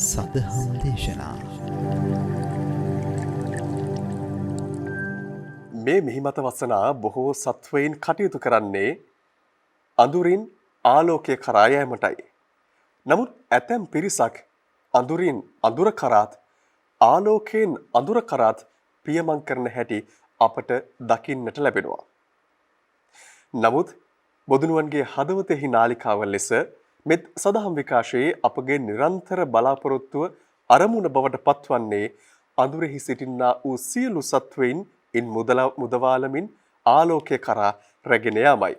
සදහම් දේශනා මේ මිහිමත වසනා බොහෝ සත්වයින් කටයුතු කරන්නේ අඳුරින් ආලෝකය කරා යෑමටයි. නමුත් ඇතැම් පිරිසක් අඳුරින් අඳුර කරාත් ආලෝකයෙන් අඳුර කරාත් පියමන් කරන හැටි අපට දකින්නට ලැබෙනවා. නමුත් බොදුනුවන්ගේ හදවතෙහි නාලිකාව ලෙස මෙත් සදහම් විකාශයේ අපගේ නිරන්තර බලාපොරොත්තුව අරමුණ බවට පත්වන්නේ අඳුරෙහි සිටින්නා වූ සියලු සත්වයින් ඉන් මුදවාලමින් ආලෝකය කරා රැගෙන යාමයි.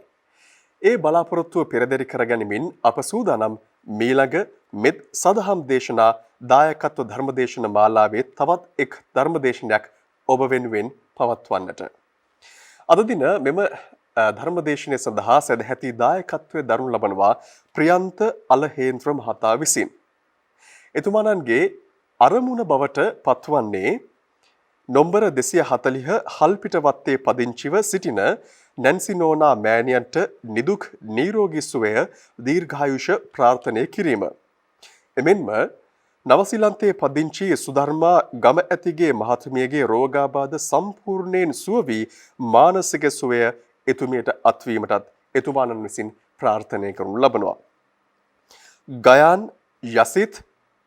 ඒ බලාපොරොත්තුව පෙරදරි කරගනිමින් අප සූදානම් මීළඟ මෙත් සදහම් දේශනා දායකත්ව ධර්මදේශන මාලාවේ තවත් එක් ධර්මදේශනයක් ඔබ වෙනුවෙන් පවත්වන්නට. අද දින මෙම ධර්මදේශනය සඳහා සදැහැති දායකත්වය දරනු ලබනවා ප්‍රියන්ත අලහේන්ද්‍ර මහතා විසින්. එතුමාණන්ගේ අරමුණ බවට පත්වන්නේ නොම්බර 240 හල්පිට වත්තේ පදිංචිව සිටින නැන්සි නෝනා මෑණියන්ට නිදුක් නිරෝගී සුවය දීර්ඝායුෂ ප්‍රාර්ථනා කිරීම. එමෙන්ම නවසීලන්තයේ පදිංචි සුධර්මා ගම ඇතිගේ මහත්මියගේ රෝගාබාධ සම්පූර්ණයෙන් සුව වී මානසික සුවය එතුමියට අත්වීමටත් එතුමාණන් විසින් ප්‍රාර්ථනා කරනු ලබනවා. ගයාන් යසිත්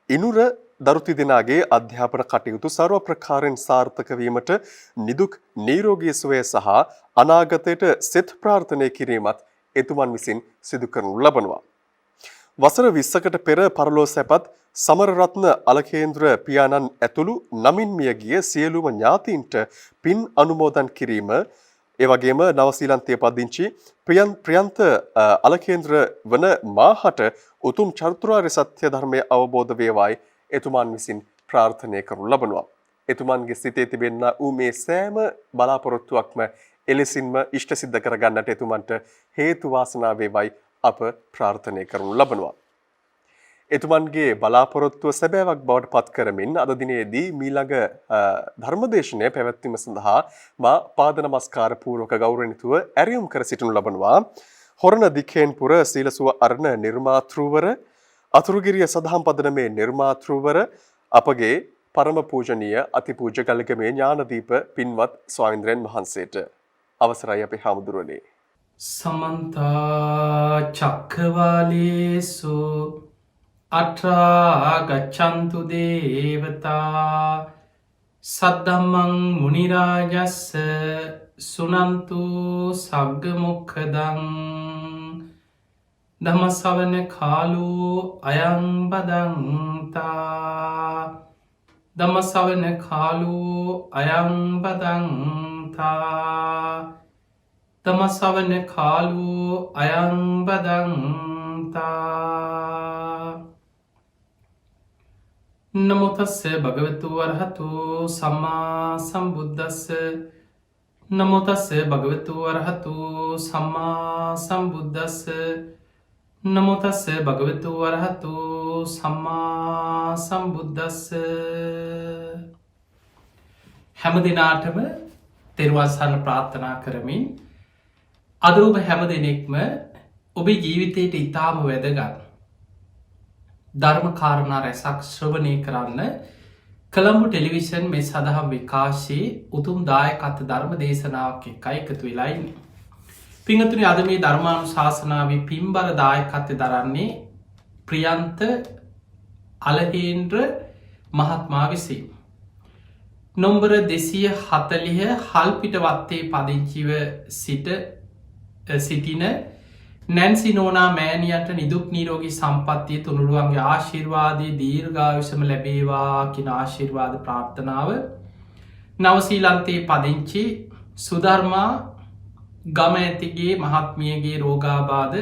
ඉනුර දරුති දෙනාගේ අධ්‍යාපන කටයුතු සර්ව ප්‍රකාරයෙන් සාර්ථක වීමට නිදුක් නිරෝගී සුවය සහ අනාගතයට සෙත් ප්‍රාර්ථනා කිරීමත් එතුමන් විසින් සිදු කරනු ලබනවා. වසර 20කට පෙර පරලෝ සැපත් සමරරත්න අලකේන්ද්‍ර පියාණන් ඇතුළු නමින් මියගිය සියලුම ඥාතීන්ට පින් අනුමෝදන් කිරීම ඒ වගේම නවසීලන්තයේ පදිංචි ප්‍රියන්ත අලකේන්ද්‍ර වන මාහට උතුම් චතුරාර්ය සත්‍ය ධර්මය අවබෝධ වේවායි එතුමන් විසින් ප්‍රාර්ථනා කරනු ලබනවා. එතුමන්ගේ සිතේ තිබෙනා වූ මේ සෑම බලාපොරොත්තුවක්ම එලෙසින්ම ඉෂ්ට සිද්ධ කරගන්නට එතුමන්ට හේතු වාසනා වේවායි අප ප්‍රාර්ථනා කරනු ලබනවා. එතුමන්ගේ බලාපොරොත්තුව සැබෑවක් බවට පත් කරමින් අද දිනේදී මීළඟ ධර්මදේශනය පැවැත්වීම සඳහා මා පාද නමස්කාර පූර්වක ගෞරවණීයව ඇරයුම් කර සිටිනු ලබනවා. හොරණ දිකේන්පුර සීලසුව අරණ නිර්මාතෘවර අතුරුගිරිය සදහම් පදනමේ නිර්මාතෘවර අපගේ පරම පූජනීය අතිපූජ්‍ය ගල්ගමේ ඥානදීප පින්වත් ස්වාමීන්ද්‍රයන් වහන්සේට අවසරයි අපේ හාමුදුරුවනේ. සමන්ත චක්කවාලේසු අත්‍රා ගච්ඡන්තු දේවතා සද්දම්මං මුනි රාජස්ස සුනන්තු සග්ග මොක්ඛදං ධම්ම ශ්‍රවණ කාලෝ අයං බදන්තා ධම්ම ශ්‍රවණ කාලෝ අයං බදන්තා ධම්ම ශ්‍රවණ කාලෝ අයං බදන්තා නමෝ තස්ස භගවතු වරහතු සම්මා සම්බුද්දස්ස නමෝ තස්ස භගවතු වරහතු සම්මා සම්බුද්දස්ස නමෝ තස්ස භගවතු වරහතු සම්මා සම්බුද්දස්ස. හැම දිනාටම තෙරුවන් සරණ ප්‍රාර්ථනා කරමින් අද ඔබ හැම දෙනෙක්ම ඔබේ ජීවිතයට ඉතාම වැදගත් ධර්ම කාරණා රැසක් ශ්‍රවණය කරන්න කොළඹ ටෙලිවිෂන් මේ සදහම් විකාශයේ උතුම් දායකත්ව ධර්ම දේශනාවක් එක්කයි එකතු වෙලා ඉන්නේ. පින්වතුනි, අද මේ ධර්මානුශාසනාවේ පින්බර දායකත්වය දරන්නේ ප්‍රියන්ත අලහේන්ද්‍ර මහත්මයා විසින්. නොම්බර 240 හල්පිට වත්තේ පදිංචිව සිටින නැන්සි නෝනා මෑණියන්ට නිදුක් නිරෝගී සම්පන්නිය තුනුරුවන්ගේ ආශිර්වාදය දීර්ඝායුෂම ලැබේවා කියන ආශිර්වාද ප්‍රාර්ථනාව නවසීලන්තයේ පදිංචි සුධර්මා ගම ඇතිගේ මහත්මියගේ රෝගාබාධ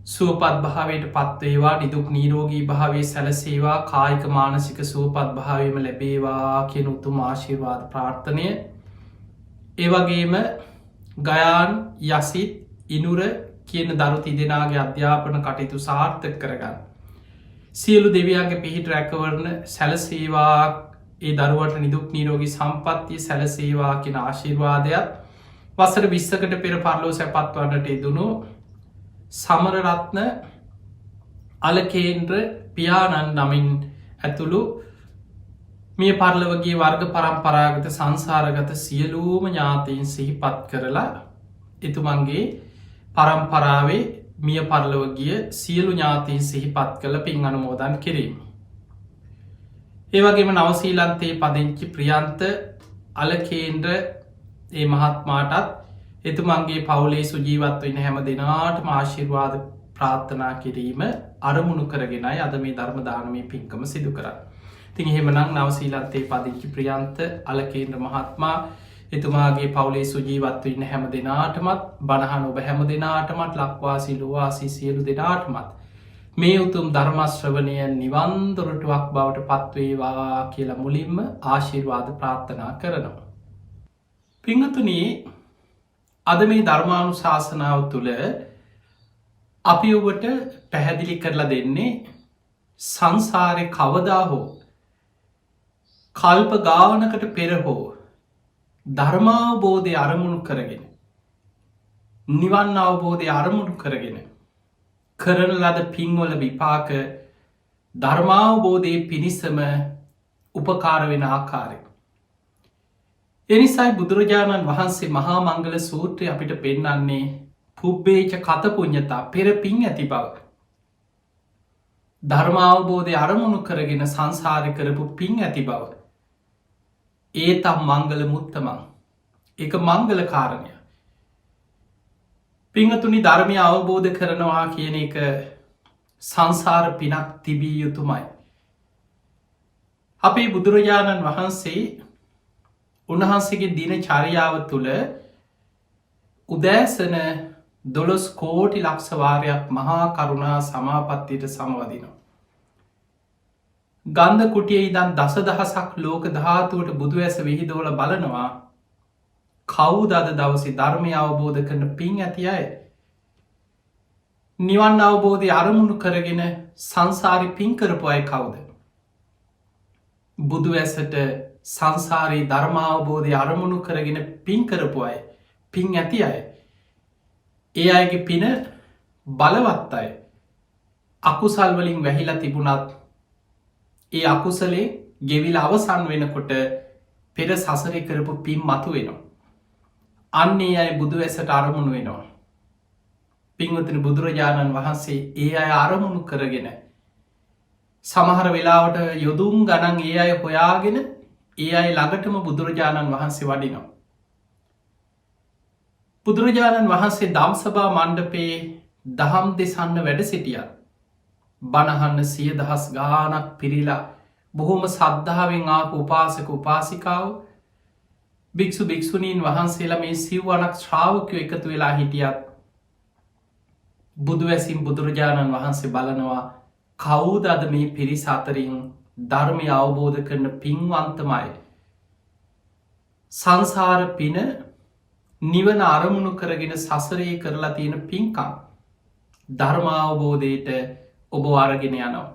සුවපත් භාවයට පත්වේවා නිදුක් නිරෝගී භාවය සැලසේවා කායික මානසික සුවපත් භාවයම ලැබේවා කියන උතුම් ආශිර්වාද ප්‍රාර්ථනය. ඒවගේම ගයාන් යසිත් ඉනුර කියන දරුති දෙනාගේ අධ්‍යාපන කටයුතු සාර්ථක කරගන්න සියලු දෙවියන්ගේ පිහිට රැකවරණ සැලසේවා ඒ දරුවට නිදුක් නිරෝගී සම්පන්නිය සැලසේවා කියන ආශිර්වාදයක් වසර 20කට පෙර පරලෝ සැපත් වන්නට යෙදුණු සමරරත්න අලකේන්ද්‍ර පියාණන් නමින් ඇතුළු මේ පරලවගේ වර්ග පරම්පරාගත සංසාරගත සියලූම ඥාතීන් සිහිපත් කරලා එතුමන්ගේ පරම්පරාවේ මිය පරලවගිය සියලු ඥාතීන් සිහිපත් කළ පින් අනුමෝදන් කිරීම. ඒවගේම නවසීලන්තයේ පදිංචි ප්‍රියන්ත අලකේන්ද්‍ර ඒ මහත්මාටත් එතුමන්ගේ පවුලේ සුජීවත් වෙන හැම දෙනාටම ආශිර්වාද ප්‍රාර්ථනා කිරීම අරමුණු කරගෙනයි අද මේ ධර්මදානමය පින්කම සිදු කරන්න. තින් එහෙමනම් නවසීලන්තයේ පදිංචි ප්‍රියන්ත අලකේන්ද්‍ර මහත්මා එතුමාගේ පවුලේ සුජීවත් වෙන්න හැම දෙනාටමත් බණහන ඔබ හැම දෙනාටමත් ලක්වාසි ලොවාසි සියලු දෙනාටමත් මේ උතුම් ධර්මශ්‍රවණය නිවන්දොරටුවක් බවට පත්වේවා කියලා මුලින්ම ආශිර්වාද ප්‍රාර්ථනා කරනවා. පිංහතුනී අද මේ ධර්මානු ශාසනාව තුළ අපි ඔබට පැහැදිලි කරලා දෙන්නේ සංසාරය කවදා හෝ කල්ප ගාවනකට පෙර හෝ ධර්මාවබෝධය අරමුණු කරගෙන නිවන් අවබෝධය අරමුණු කරගෙන කරන ලද පින්වල විපාක ධර්මාවබෝධය පිණිසම උපකාර වෙන ආකාරය. එනිසයි බුදුරජාණන් වහන්සේ මහා මංගල සූත්‍රය අපිට පෙන්නන්නේ පුබ්බේච කතපුඥතා පෙර පින් ඇති බව. ධර්මාවබෝධය අරමුණු කරගෙන සංසාරය කරපු පින් ඇති බව. ඒතම් මංගල මුත්තමං එක මංගල කාරණය. පිංහතුනි ධර්මය අවබෝධ කරනවා කියන එක සංසාර පිනක් තිබිය යුතුමයි. අපේ බුදුරජාණන් වහන්සේ උන්වහන්සේගේ දින චරියාව තුළ උදෑසන 12 කෝටි ලක්ෂවාරයක් මහා කරුණා සමාපත්තියට සමවදිනවා. ගන්ධ කුටිය ඉදන් දස දහසක් ලෝක ධාතුවට බුදු ඇස විහිදෝල බලනවා කවුද අද දවසි ධර්මය අවබෝධ කරන පින් ඇති අය. නිවන් අවබෝධය අරමුණු කරගෙන සංසාරි පින් කරපු අය කවුද. බුදු ඇසට සංසාරී ධර්මාවබෝධය අරමුණු කරගෙන පින් කරපු අය පින් ඇති අය. ඒ අයගේ පින බලවත් අය අකුසල්වලින් වැහිලා තිබුණත් ඒ අකුසලේ ගෙවිල අවසන් වෙනකොට පෙර සසරි කරපු පින් මතු වෙනවා. අන්නේ අය බුදු ඇසට අරමුණු වෙනවා. පින්වතන බුදුරජාණන් වහන්සේ ඒ අය අරමුණු කරගෙන සමහර වෙලාවට යොදුම් ගණන් ඒ අය හොයාගෙන ඒ අය ළඟටම බුදුරජාණන් වහන්සේ වඩිනවා. බුදුරජාණන් වහන්සේ දම්සභා මණ්ඩපයේ දහම් දෙසන්න වැඩ සිටිය. බණහන්න 100,000 ගානක් පිරිලා බොහොම සද්ධාවෙන් ආපු උපාසක උපාසිකාව භික්ෂු භික්ෂුණීන් වහන්සේලා මේ සිව්වනක් ශ්‍රාවකයෝ එකතු වෙලා හිටියත් බුදු ඇසින් බුදුරජාණන් වහන්සේ බලනවා කවුද අද මේ පිරිස අතරින් ධර්මය අවබෝධ කරන පින්වන්තමයි. සංසාර පින නිවන අරමුණු කරගෙන සසරයේ කරලා තියෙන පින්කම් ධර්මාවබෝධයට ඔබ අරගෙන යනවා.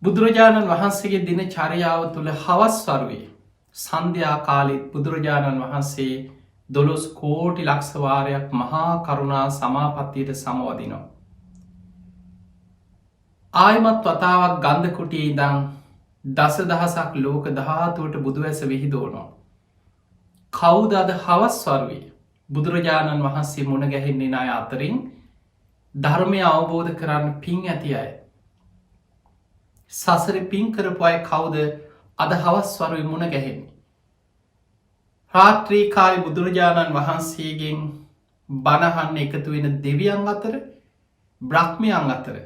බුදුරජාණන් වහන්සේගේ දින චරියාව තුළ හවස් වරුවේ සන්ධ්‍යා කාලෙත් බුදුරජාණන් වහන්සේ 12 කෝටි ලක්ෂවාරයක් මහා කරුණා සමාපත්තියට සමවදිනවා. ආයමත් වතාවක් ගන්ධ කුටියේ ඉදං දස දහසක් ලෝක ධාතුවට බුදු ඇස විහිදෝනවා. කවුද අද හවස් වරුවේ බුදුරජාණන් වහන්සේ මුණ ගැහෙන්නේ අය අතරින් ධර්මය අවබෝධ කරන්න පින් ඇති අය. සසර පින් කරපු අය කවුද අද හවස් වරුවේ මුණ ගැහෙන්නේ. රාත්‍රී කාලේ බුදුරජාණන් වහන්සේගෙන් බණහන්න එකතු වෙන දෙවියන් අතර බ්‍රහ්මයන් අතර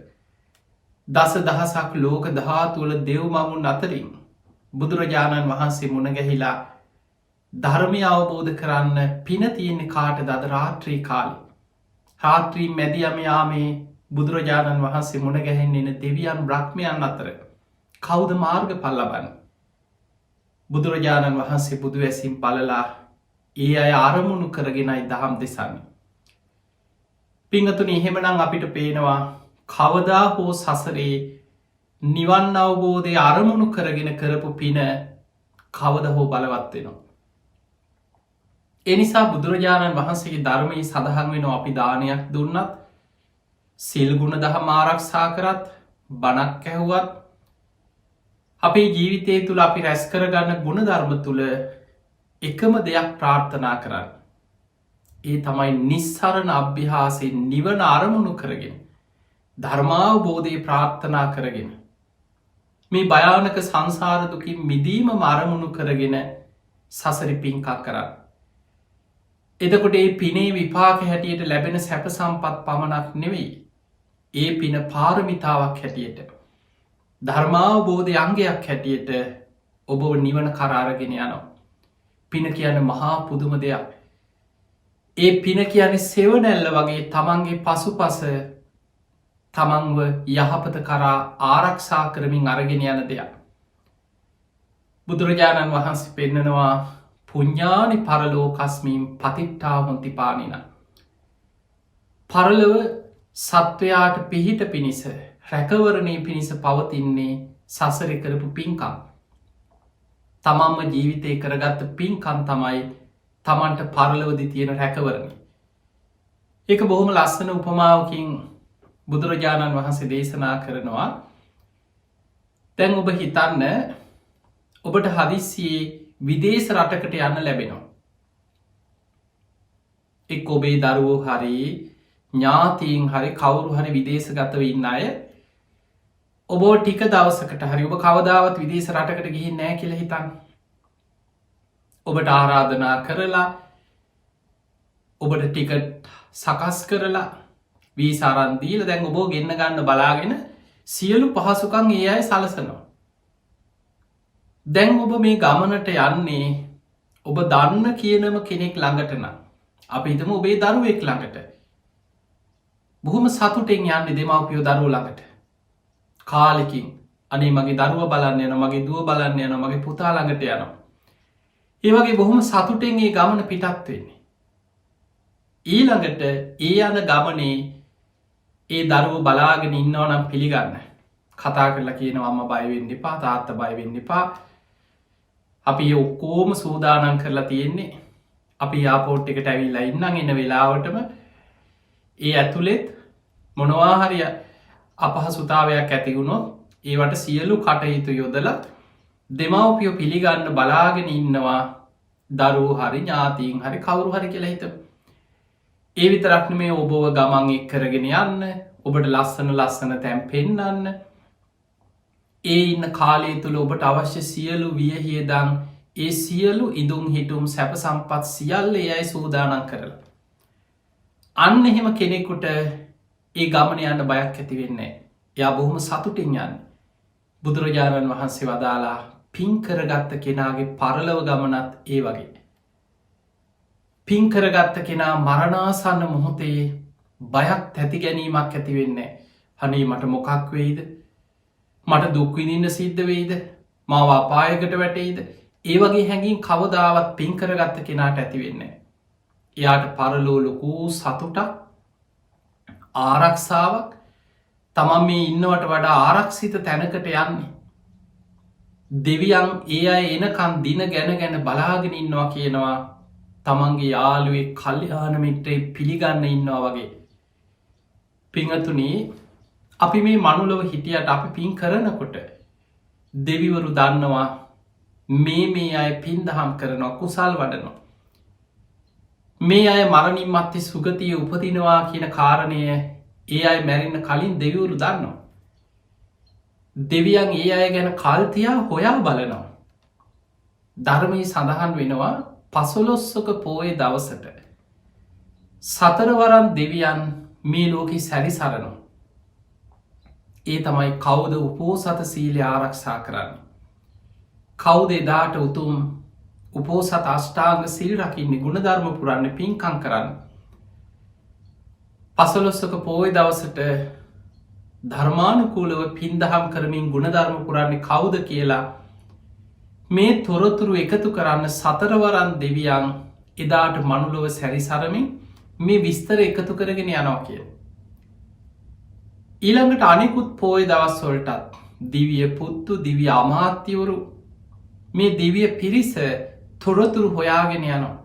දස දහසක් ලෝක ධාතුවල දෙව් මමුන් අතරින් බුදුරජාණන් වහන්සේ මුණ ගැහිලා ධර්මය අවබෝධ කරන්න පින තියෙන්නේ කාටද අද රාත්‍රී කාලේ. රාත්‍රී මැදියම යාමේ බුදුරජාණන් වහන්සේ මුණ ගැහෙන්නේ එන දෙවියන් බ්‍රහ්මයන් අතර කවුද මාර්ගඵල ලබන්නේ. බුදුරජාණන් වහන්සේ බුදු ඇසින් බලලා ඒ අය අරමුණු කරගෙනයි දහම් දෙසන්නේ. පිංහතුනි එහෙමනම් අපිට පේනවා කවදා හෝ සසරේ නිවන් අවබෝධය අරමුණු කරගෙන කරපු පින කවද හෝ බලවත් වෙනවා. එනිසා බුදුරජාණන් වහන්සේගේ ධර්මයේ සඳහන් වෙන අපි දානයක් දුන්නත් සිල් ගුණ දහම් ආරක්ෂා කරත් බණක් ඇහුවත් අපේ ජීවිතය තුළ අපි රැස් කරගන්න ගුණ ධර්ම තුළ එකම දෙයක් ප්‍රාර්ථනා කරන්න. ඒ තමයි නිස්සරණ අභ්‍යහාසයෙන් නිවන අරමුණු කරගෙන ධර්මාවබෝධය ප්‍රාර්ථනා කරගෙන මේ භයානක සංසාරදුකින් මිදීම අරමුණු කරගෙන සසරි පින්කක් කරන්න. එතකොට ඒ පිනේ විපාක හැටියට ලැබෙන සැප සම්පත් පමණක් නෙවෙයි. ඒ පින පාරමිතාවක් හැටියට ධර්මාවබෝධය අංගයක් හැටියට ඔබ නිවන කරාරගෙන යනවා. පින කියන මහා පුදුම දෙයක්. ඒ පින කියන්නේ සෙවනැල්ල වගේ තමන්ගේ පසුපස තමන්ව යහපත කරා ආරක්ෂා කරමින් අරගෙන යන දෙයක්. බුදුරජාණන් වහන්සේ පෙන්නනවා පුඤ්ඥානි පරලෝකස්මීම් පතිට්ටා හොන්ති පානින. පරලව සත්වයාට පිහිට පිණිස රැකවරණය පිණිස පවතින්නේ සසර කරපු පින්කම්. තමන්ම ජීවිතය කරගත්ත පින්කම් තමයි තමන්ට පරලවදි තියෙන රැකවරණ. එක බොහොම ලස්සන උපමාවකින් බුදුරජාණන් වහන්සේ දේශනා කරනවා. දැන් ඔබ හිතන්න ඔබට හදිස්සියේ විදේශ රටකට යන්න ලැබෙනවා. එක් ඔබේ දරුවෝ හරි ඥාතීන් හරි කවුරු හරි විදේශ ගතව ඉන්න අය ඔබෝ ටික දවසකට හරි ඔබ කවදාවත් විදේශ රටකට ගිහින් නෑ කියල හිතන්න. ඔබට ආරාධනා කරලා ඔබට ටිකට් සකස් කරලා වී සරන්දීල දැන් ඔබෝ ගෙන්න්න ගන්න බලාගෙන සියලු පහසුකන් ඒ අයි සලසනවා. දැන් ඔබ මේ ගමනට යන්නේ ඔබ දන්න කියනම කෙනෙක් ළඟටන අපි හිතම ඔබේ දරුවෙක් ළඟට බොහොම සතුටෙන් යන්න දෙමවපියෝ දරුව ළඟට කාලෙකින් අනේ මගේ දරුව බලන්න යන මගේ දුව බලන්න යන මගේ පුතා ළඟට යනවා. ඒ වගේ බොහොම සතුටෙන් ඒ ගමන පිටත් වෙන්නේ. ඊළඟට ඒ යන ගමනේ ඒ දරුව බලාගෙන ඉන්නව නම් පිළිගන්න කතා කරලා කියනවා අම්ම බයවෙන්න එපා තාත්ත බයවෙන්න එපා අපි ඔක්කෝම සූදානන් කරලා තියෙන්නේ අපි යාපෝට් එකට ඇවිල්ලා ඉන්නම් එන්න වෙලාවටම ඒ ඇතුළෙත් මොනවාහරිය අපහසුතාවයක් ඇතිවුණොත් ඒවට සියලු කටයුතු යොදලා දෙමවපියෝ පිළිගන්න බලාගෙන ඉන්නවා දරුවෝ හරි ඥාතීන් හරි කවුරු හරි කියලා හිත. ඒ විතරක්න මේ ඔබව ගමන් එක් කරගෙන යන්න ඔබට ලස්සන තැන් පෙන්නන්න ඒ ඉන්න කාලය තුළ ඔබට අවශ්‍ය සියලු වියහියදං ඒ සියලු ඉදුම් හිටුම් සැප සම්පත් සියල්ල යයි සූදානන් කරලා. අන්න එහෙම කෙනෙකුට ඒ ගමන යන්න බයක් ඇතිවෙන්නේ. යා බොහොම සතුටින් යන්න. බුදුරජාණන් වහන්සේ වදාලා පින්කරගත්ත කෙනාගේ පරලව ගමනත් ඒ වගේ. පින්කරගත්ත කෙනා මරණාසන්න මොහොතේ බයක් තැති ගැනීමක් ඇතිවෙන්නේ. හනේ මට මොකක් වෙයිද මට දුක්විනින්න සිද්ධ වෙයිද මාව අපායකට වැටෙයිද ඒ වගේ හැඟින් කවදාවත් පින්කරගත්ත කෙනාට ඇතිවෙන්නේ. එයාට පරලෝ ලොකූ සතුටක් ආරක්ෂාවක් තමන් මේ ඉන්නවට වඩා ආරක්ෂිත තැනකට යන්නේ. දෙවියන් ඒ අය එනකන් දින ගැන බලාගෙන ඉන්නවා කියනවා තමන්ගේ යාළුවේ කල්්‍යාන මිත්‍රේ පිළිගන්න ඉන්නවා වගේ. පිංහතුනී අපි මේ මනුලව හිටියට අපි පින් කරනකොට දෙවිවරු දන්නවා මේ අය පින්දහම් කරනවා කුසල් වඩනවා. මේ අය මරණින් මත්තේ සුගතිය උපතිනවා කියන කාරණය ඒ අය මැරෙන්න කලින් දෙවිවරු දන්නවා. දෙවියන් ඒ අය ගැන කල්තියා හොයා බලනවා. ධර්මය සඳහන් වෙනවා පසොලොස්සක පෝය දවසට සතරවරන් දෙවියන් මේ ලෝකෙ සැරි සරනවා. ඒ තමයි කවුද උපෝසත සීලය ආරක්ෂා කරන්න. කවුද එදාට උතුම් උපෝසත අෂ්ටාංග සිල් රකින්නේ ගුණධර්ම පුරන්න පින්කං කරන්න. පසලොස්සක පෝය දවසට ධර්මානුකූලව පින්දහම් කරමින් ගුණධර්ම පුරන්නේ කවුද කියලා මේ තොරතුරු එකතු කරන්න සතරවරන් දෙවියන් එදාට මනුලොව සැරිසරමින් මේ විස්තර එකතු කරගෙන යනවා කිය. ඊළඟට අනෙකුත් පෝය දවස්වලටත් දිවිය පුත්තු දිවිය අමාත්‍යවරු මේ දිවිය පිරිස තොරතුරු හොයාගෙන යනවා.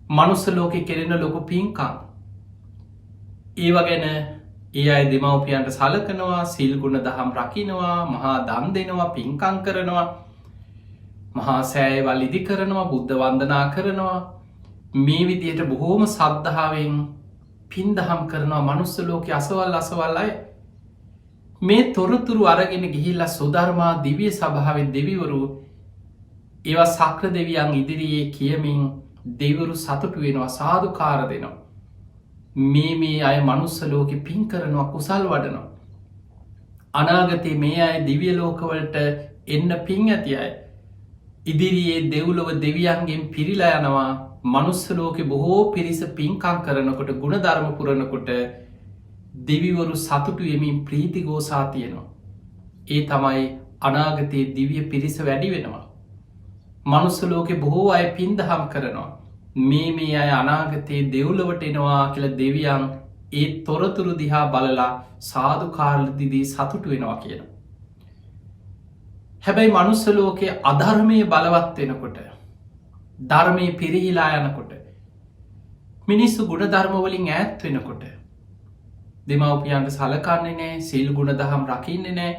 මනුස්ස ලෝකෙ කෙරෙන ලොකු පින්කම් ඒව ගැන ඒ අය දෙමව්පියන්ට සලකනවා, සීල් ගුණ දහම් රකින්නවා, මහා දන් දෙනවා, පින්කම් කරනවා, මහා සෑයවල් ඉදි කරනවා, බුද්ධ වන්දනා කරනවා. මේ විදියට බොහෝම සද්ධාවෙන් පින් දහම් කරනවා. මනුස්ස ලෝකේ අසවල් අය මේ තොරතුරු අරගෙන ගිහිල්ලා සුධර්මා දිව්‍ය සභාවෙන් දෙවිවරු ඒවා සක්‍ර දෙවියන් ඉදිරියේ කියමින් දෙවිවරු සතුටු වෙනවා, සාදුකාර දෙනවා. මේ අය මනුස්ස ලෝකෙ පින් කරනවා, කුසල් වඩනවා. අනාගතේ මේ අය දිව්‍ය ලෝකවලට එන්න පින් ඇති අය ඉදිරියේ දෙව්ලොව දෙවියන්ගෙන් පිරිලා යනවා. මනුස්ස ලෝකෙ බොහෝ පිරිස පින්කම් කරනකොට, ගුණධර්ම පුරනකොට දෙවිවරු සතුටු වෙමින් ප්‍රීති ගෝසා තියෙනවා. ඒ තමයි අනාගතයේ දිව්‍ය පිරිස වැඩි වෙනවා. මනුස්ස ලෝකෙ බොහෝ අය පින් දහම් කරනවා. මේ අය අනාගතයේ දෙව්ලොවට එනවා කියලා දෙවියන් ඒ තොරතුරු දිහා බලලා සාදුකාරදිදී සතුටු වෙනවා කියන. හැබැයි මනුස්ස ලෝකයේ අධර්මය බලවත් වෙනකොට, ධර්මය පිරිහිලා යනකොට, මිනිස්සු ගුණ ධර්මවලින් ඈත් වෙනකොට, දෙමව්පියන්ට සලකන්නේ නෑ, සීල් ගුණ දහම් රකින්නේ නෑ,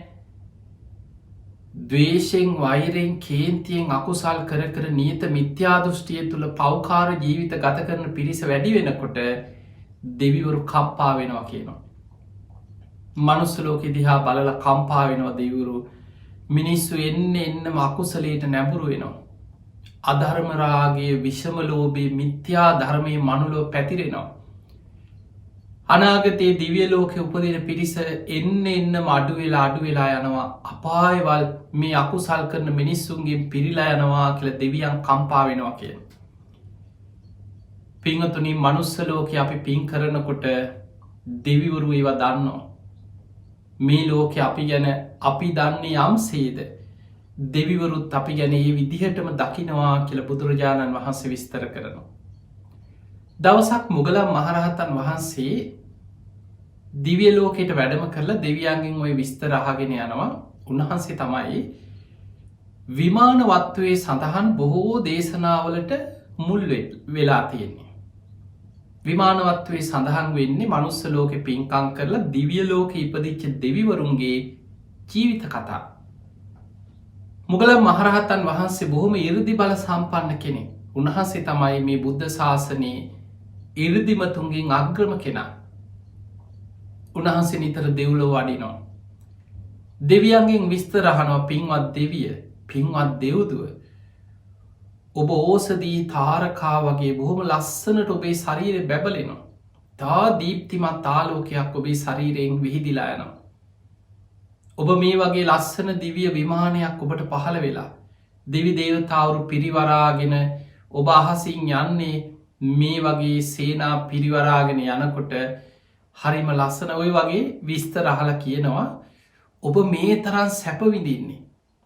ද්වේෂෙන්, වෛරෙන්, කේන්තියෙන් අකුසල් කර කර නියත මිත්‍යාදෘෂ්ටිය තුළ පෞකාර ජීවිත ගත කරන පිරිස වැඩි වෙනකොට දෙවිවරු කම්පා වෙනවා කියනවා. මනුස්ස ලෝකෙ දිහා බලලා කම්පා වෙනවා දෙවිවරු. මිනිස්සු එන්නම අකුසලයට නැඹුරු වෙනවා. අධර්මරාගේ, විෂම ලෝභයේ, මිත්‍යා ධර්මයේ මනුලොව පැතිරෙනවා. අනාගතයේ දිව්‍ය ලෝකෙ උපදින පිරිස එන්න අඩු වෙලා යනවා. අපායවල් මේ අකුසල් කරන මිනිස්සුන්ගේ පිරිලා යනවා කියලා දෙවියන් කම්පා වෙනවා කියන. පින්වතුනි, මනුස්ස ලෝකෙ අපි පින් කරනකොට දෙවිවරු ඒවා දන්නවා. මේ ලෝකෙ අපි ගැන අපි දන්නේ යම්සේද දෙවිවරුත් අපි ගැන ඒ විදිහටම දකිනවා කියලා බුදුරජාණන් වහන්සේ විස්තර කරනවා. දවසක් මුගලන් මහරහතන් වහන්සේ දිව්‍ය ලෝකයට වැඩම කරලා දෙවියන්ගෙන් ওই විස්තර අහගෙන යනවා. උන්වහන්සේ තමයි විමාන වත්වයේ සඳහන් බොහෝ දේශනාවලට මුල් වෙලා තියෙන්නේ. විමාන වත්වයේ සඳහන් වෙන්නේ මනුස්ස ලෝකෙ පින්කම් කරලා දිව්‍ය ලෝකෙ ඉපදිච්ච දෙවිවරුන්ගේ ජීවිත කතා. මුගලන් මහරහතන් වහන්සේ බොහොම 이르දි බල සම්පන්න කෙනෙක්. උන්වහන්සේ තමයි මේ බුද්ධ ශාසනයේ 이르දිමතුන්ගෙන් අග්‍රම කෙනා. උන්වහන්සේ නිතර දෙව්ලොව වඩිනවා. දෙවියන්ගෙන් විස්තර අහනවා. පින්වත් දෙවිය, පින්වත් දෙව්දුව, ඔබ ඕසදී තාරකා වගේ බොහොම ලස්සනට ඔබේ ශරීරය බැබලෙනවා. තා දීප්තිමත් ආලෝකයක් ඔබේ ශරීරයෙන් විහිදිලා යනවා. ඔබ මේ වගේ ලස්සන දිව්‍ය විමානයක් ඔබට පහළ වෙලා දෙවි දේවතාවරු පිරිවරාගෙන ඔබ අහසින් යන්නේ මේ වගේ සේනා පිරිවරාගෙන යනකොට හරිම ලස්සන. ඔය වගේ විස්තර අහලා කියනවා ඔබ මේ තරම් සැප විඳින්නේ,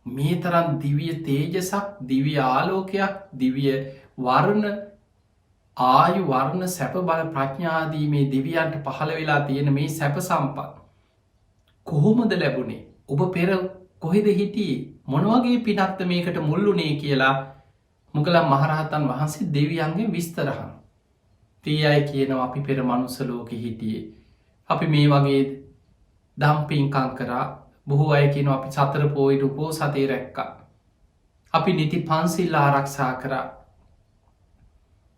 මේ තරම් දිව්‍ය තේජසක්, දිව්‍ය ආලෝකයක්, දිව්‍ය වර්ණ, ආයු වර්ණ, සැප බල ප්‍රඥාදී මේ දෙවියන්ට පහළ වෙලා තියෙන මේ සැප සම්පත් කොහොමද ලැබුණේ? ඔබ පෙර කොහෙද හිටියේ? මොන වගේ පිනක්ද මේකට මුල්ුණේ කියලා මුගලන් මහරහතන් වහන්සේ දෙවියන්ගෙන් විස්තර අහනවා. ඒ අය කියනවා අපි පෙර මනුස්ස ලෝකෙ හිටියේ. අපි මේ වගේ දම් පින්කම් කරා. බොහෝ අය කියනවා අපි සතර පොයි උපෝසතේ රැක්කා. අපි නිති පන්සිල් ආරක්ෂා කරා.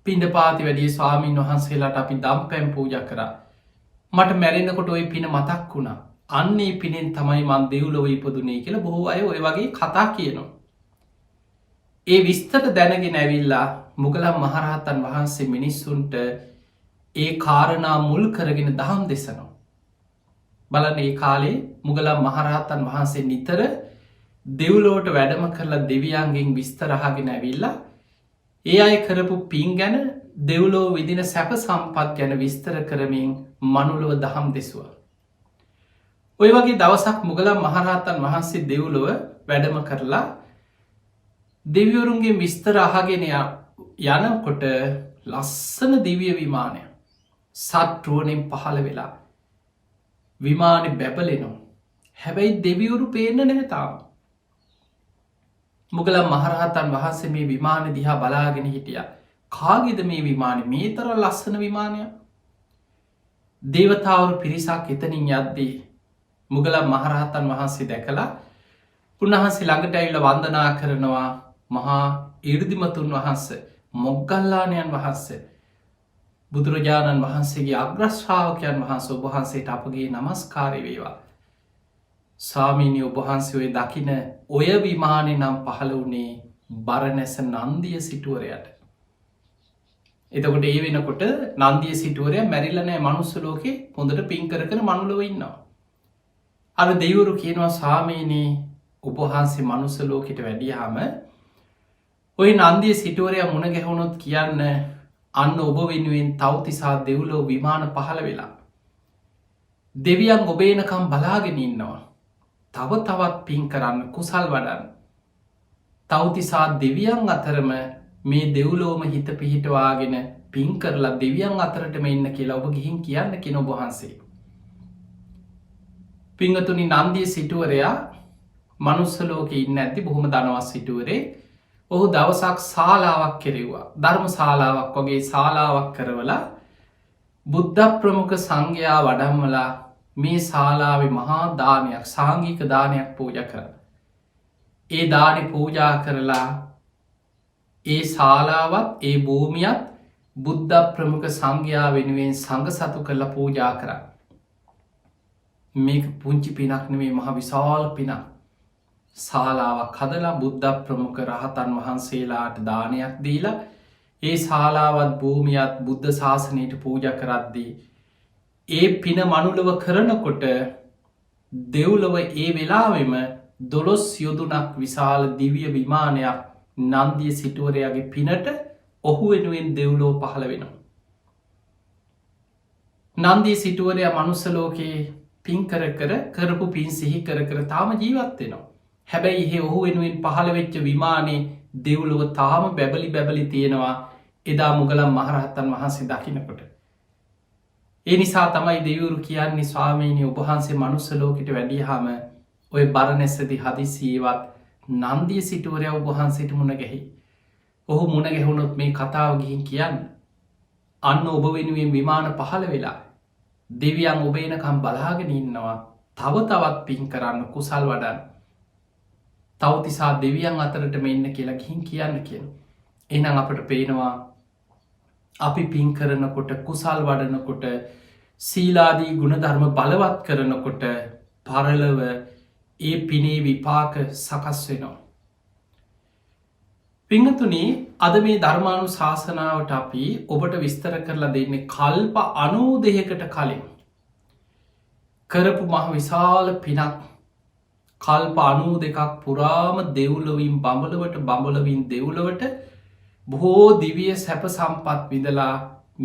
පිණ්ඩපාති වැඩිය ස්වාමීන් වහන්සේලාට අපි දම් පැන් පූජා කරා. මට මැරෙනකොට ওই පින මතක් වුණා. අන්නේ පිනෙන් තමයි මන් දෙව්ලොව ඉපදුනේ කියලා බොහෝ අය ඔය වගේ කතා කියනවා. ඒ විස්තර දැනගෙන ඇවිල්ලා මුගලන් මහරහතන් වහන්සේ මිනිස්සුන්ට ඒ කාරණා මුල් කරගෙන දහම් දෙසනවා. බලන්න, ඒ කාලේ මුගලන් මහරහතන් වහන්සේ නිතර දෙව්ලොවට වැඩම කරලා දෙවියන්ගෙන් විස්තර අහගෙන ඇවිල්ලා ඒ අය කරපු පින් ගැන, දෙව්ලොව විදින සැප සම්පත් ගැන විස්තර කරමින් මනුලොව දහම් දෙසුවා. ඔය වගේ දවසක් මුගලන් මහරහතන් වහන්සේ දෙව්ලොව වැඩම කරලා දෙවිවරුන්ගේ විස්තර අහගෙන යනකොට ලස්සන දිව්‍ය විමානය සත්රුවනෙන් පහළ වෙලා විමානෙ බැබලෙනවා. හැබැයි දෙවිවරු පේන්න නැහැ තාම. මුගලන් මහරහතන් වහන්සේ මේ විමාන දිහා බලාගෙන හිටියා. කාගේද මේ විමානේ? මේ තරම් ලස්සන විමානයක්. දේවතාවරු පිරිසක් එතනින් යද්දී මුගලන් මහරහතන් වහන්සේ දැකලා උන්වහන්සේ ළඟට ඇවිල්ලා වන්දනා කරනවා මහා 이르දිමතුන් වහන්සේ මොග්ගල්ලාණන් වහන්සේ බුදුරජාණන් වහන්සේගේ අග්‍රශ්‍රාවකයන් වහන්සේ ඔබ වහන්සේට අපගේ නමස්කාරය වේවා. ස්වාමීනි ඔබ වහන්සේ ඔය දකින ඔය විමානේ නම් පහළ වුණේ බරණැස නන්දිය සිටුවරයට. එතකොට ඒ වෙනකොට නන්දිය සිටුවරයා මැරිලා නැහැ මනුස්ස ලෝකේ හොඳට පින් කර කර මනුලොව ඉන්නවා. අර දෙවිවරු කියනවා ස්වාමීනි ඔබ වහන්සේ මනුස්ස ලෝකෙට වැඩියාම ඔය නන්දිය සිටුවරයා මුණ ගැහුණොත් කියන්න අන්න ඔබ වෙනුවෙන් තව්තිසා දෙව්ලොව විමාන පහළ වෙලා දෙවියන් ඔබ එනකම් බලාගෙන ඉන්නවා. තව තවත් පින් කරන්න කුසල් වඩන්න. තව්තිසා දෙවියන් අතරම මේ දෙව්ලෝම හිත පිහිටවාගෙන පින් කරලා දෙවියන් අතරටම එන්න කියලා ඔබ ගිහින් කියන්න කියන ඔබ වහන්සේ. පිංගතුනි නන්දිය සිටුවරයා මනුස්ස ලෝකේ ඉන්න ඇති බොහොම ධනවත් සිටුවරේ. ඔහු දවසක් ශාලාවක් කෙරෙව්වා. ධර්ම ශාලාවක් වගේ ශාලාවක් කරවලා බුද්ධ ප්‍රමුඛ සංඝයා වඩම්මලා මේ ශාලාවේ මහා දානයක් සාංගික දානයක් පූජා කරා. ඒ දානෙ පූජා කරලා ඒ ශාලාවත් ඒ භූමියත් බුද්ධ ප්‍රමුඛ සංඝයා වෙනුවෙන් සංඝ සතු කරලා පූජා කරා. මේක පුංචි පිනක් නෙමෙයි මහ විශාල පිනක්. ශාලාවක් හදලා බුද්ධ ප්‍රමුඛ රහතන් වහන්සේලාට දානයක් දීලා ඒ ශාලාවත් භූමියත් බුද්ධ ශාසනයට පූජා කරද්දී ඒ පින මනුලව කරනකොට දෙව්ලොව ඒ වෙලාවෙම 12 යොදුනක් විශාල දිව්‍ය විමානයක් නන්දිය සිටුවරයාගේ පිනට ඔහු වෙනුවෙන් දෙව්ලොව පහළ වෙනවා. නන්දිය සිටුවරයා මනුස්ස ලෝකේ පින් කර කර කරපු පින් සිහි කර කර තාම ජීවත් වෙනවා. හැබැයි එහෙ ඔහු වෙනුවෙන් පහළ වෙච්ච විමානේ දෙව්ලොව තාම බැබලි බැබලි තියෙනවා එදා මුගලන් මහරහතන් වහන්සේ දකින්නකොට. ඒ නිසා තමයි දෙවිවරු කියන්නේ ස්වාමීනි ඔබ වහන්සේ මනුස්ස ලෝකෙට වැඩියාම ඔය බරණැසදී හදිසියෙවත් නන්දිය සිටුවරයා ඔබ වහන්සේට මුණ ගැහි. ඔහු මුණ ගැහුණොත් මේ කතාව ගිහින් කියන්න. අන්න ඔබ වෙනුවෙන් විමාන පහළ වෙලා දෙවියන් ඔබ එනකම් බලාගෙන ඉන්නවා. තව තවත් පින් කරන්න කුසල් වඩන්න. තව්තිසා දෙවියන් අතරට මෙන්න කියලා ගිහින් කියන්න කියන. එහෙනම් අපට පේනවා අපි පින් කරනකොට කුසල් වඩනකොට සීලාදී ගුණධර්ම බලවත් කරනකොට පරලොව ඒ පිනේ විපාක සකස් වෙනවා. පිංගතුනි අද මේ ධර්මානුශාසනාවට අපි ඔබට විස්තර කරලා දෙන්නේ කල්ප 92කට කලින් කරපු මහ විශාල පිනක් කල්ප 92ක් පුරාම දෙව්ලොවින් බඹලොවින් දෙව්ලොවට බොහෝ දිවිය සැප සම්පත් විඳලා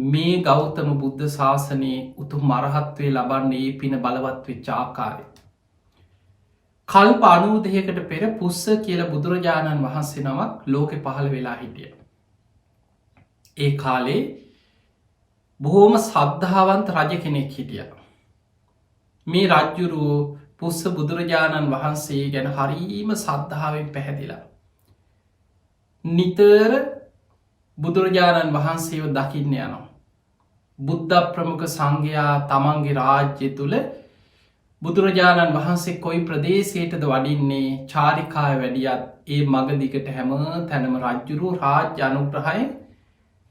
මේ ගෞතම බුද්ධ ශාසනයේ උතුම් මරහත්වය ලබන්නේ ඒ පින බලවත් වෙච්ච ආකාරය. කල්ප 92කට පෙර පුස්ස කියලා බුදුරජාණන් වහන්සේ නමක් ලෝකෙ පහළ වෙලා හිටිය. ඒ කාලේ බොහෝම සද්ධාවන්ත රජ කෙනෙක් හිටිය. මේ රජ්ජුරුවෝ පුස්ස බුදුරජාණන් වහන්සේ ගැන හරීම සද්ධාවෙන් පැහැදිලා. නිතර බුදුරජාණන් වහන්සේව දකින්න යනවා. බුද්ධ ප්‍රමුඛ සංඝයා තමන්ගේ රාජ්‍ය තුළ බුදුරජාණන් වහන්සේ කොයි ප්‍රදේශයටද වඩින්නේ චාරිකාය වැඩියත් ඒ මගදිකට හැම තැනම රජ්ජුරුවෝ රාජ්‍ය අනුග්‍රහයෙන්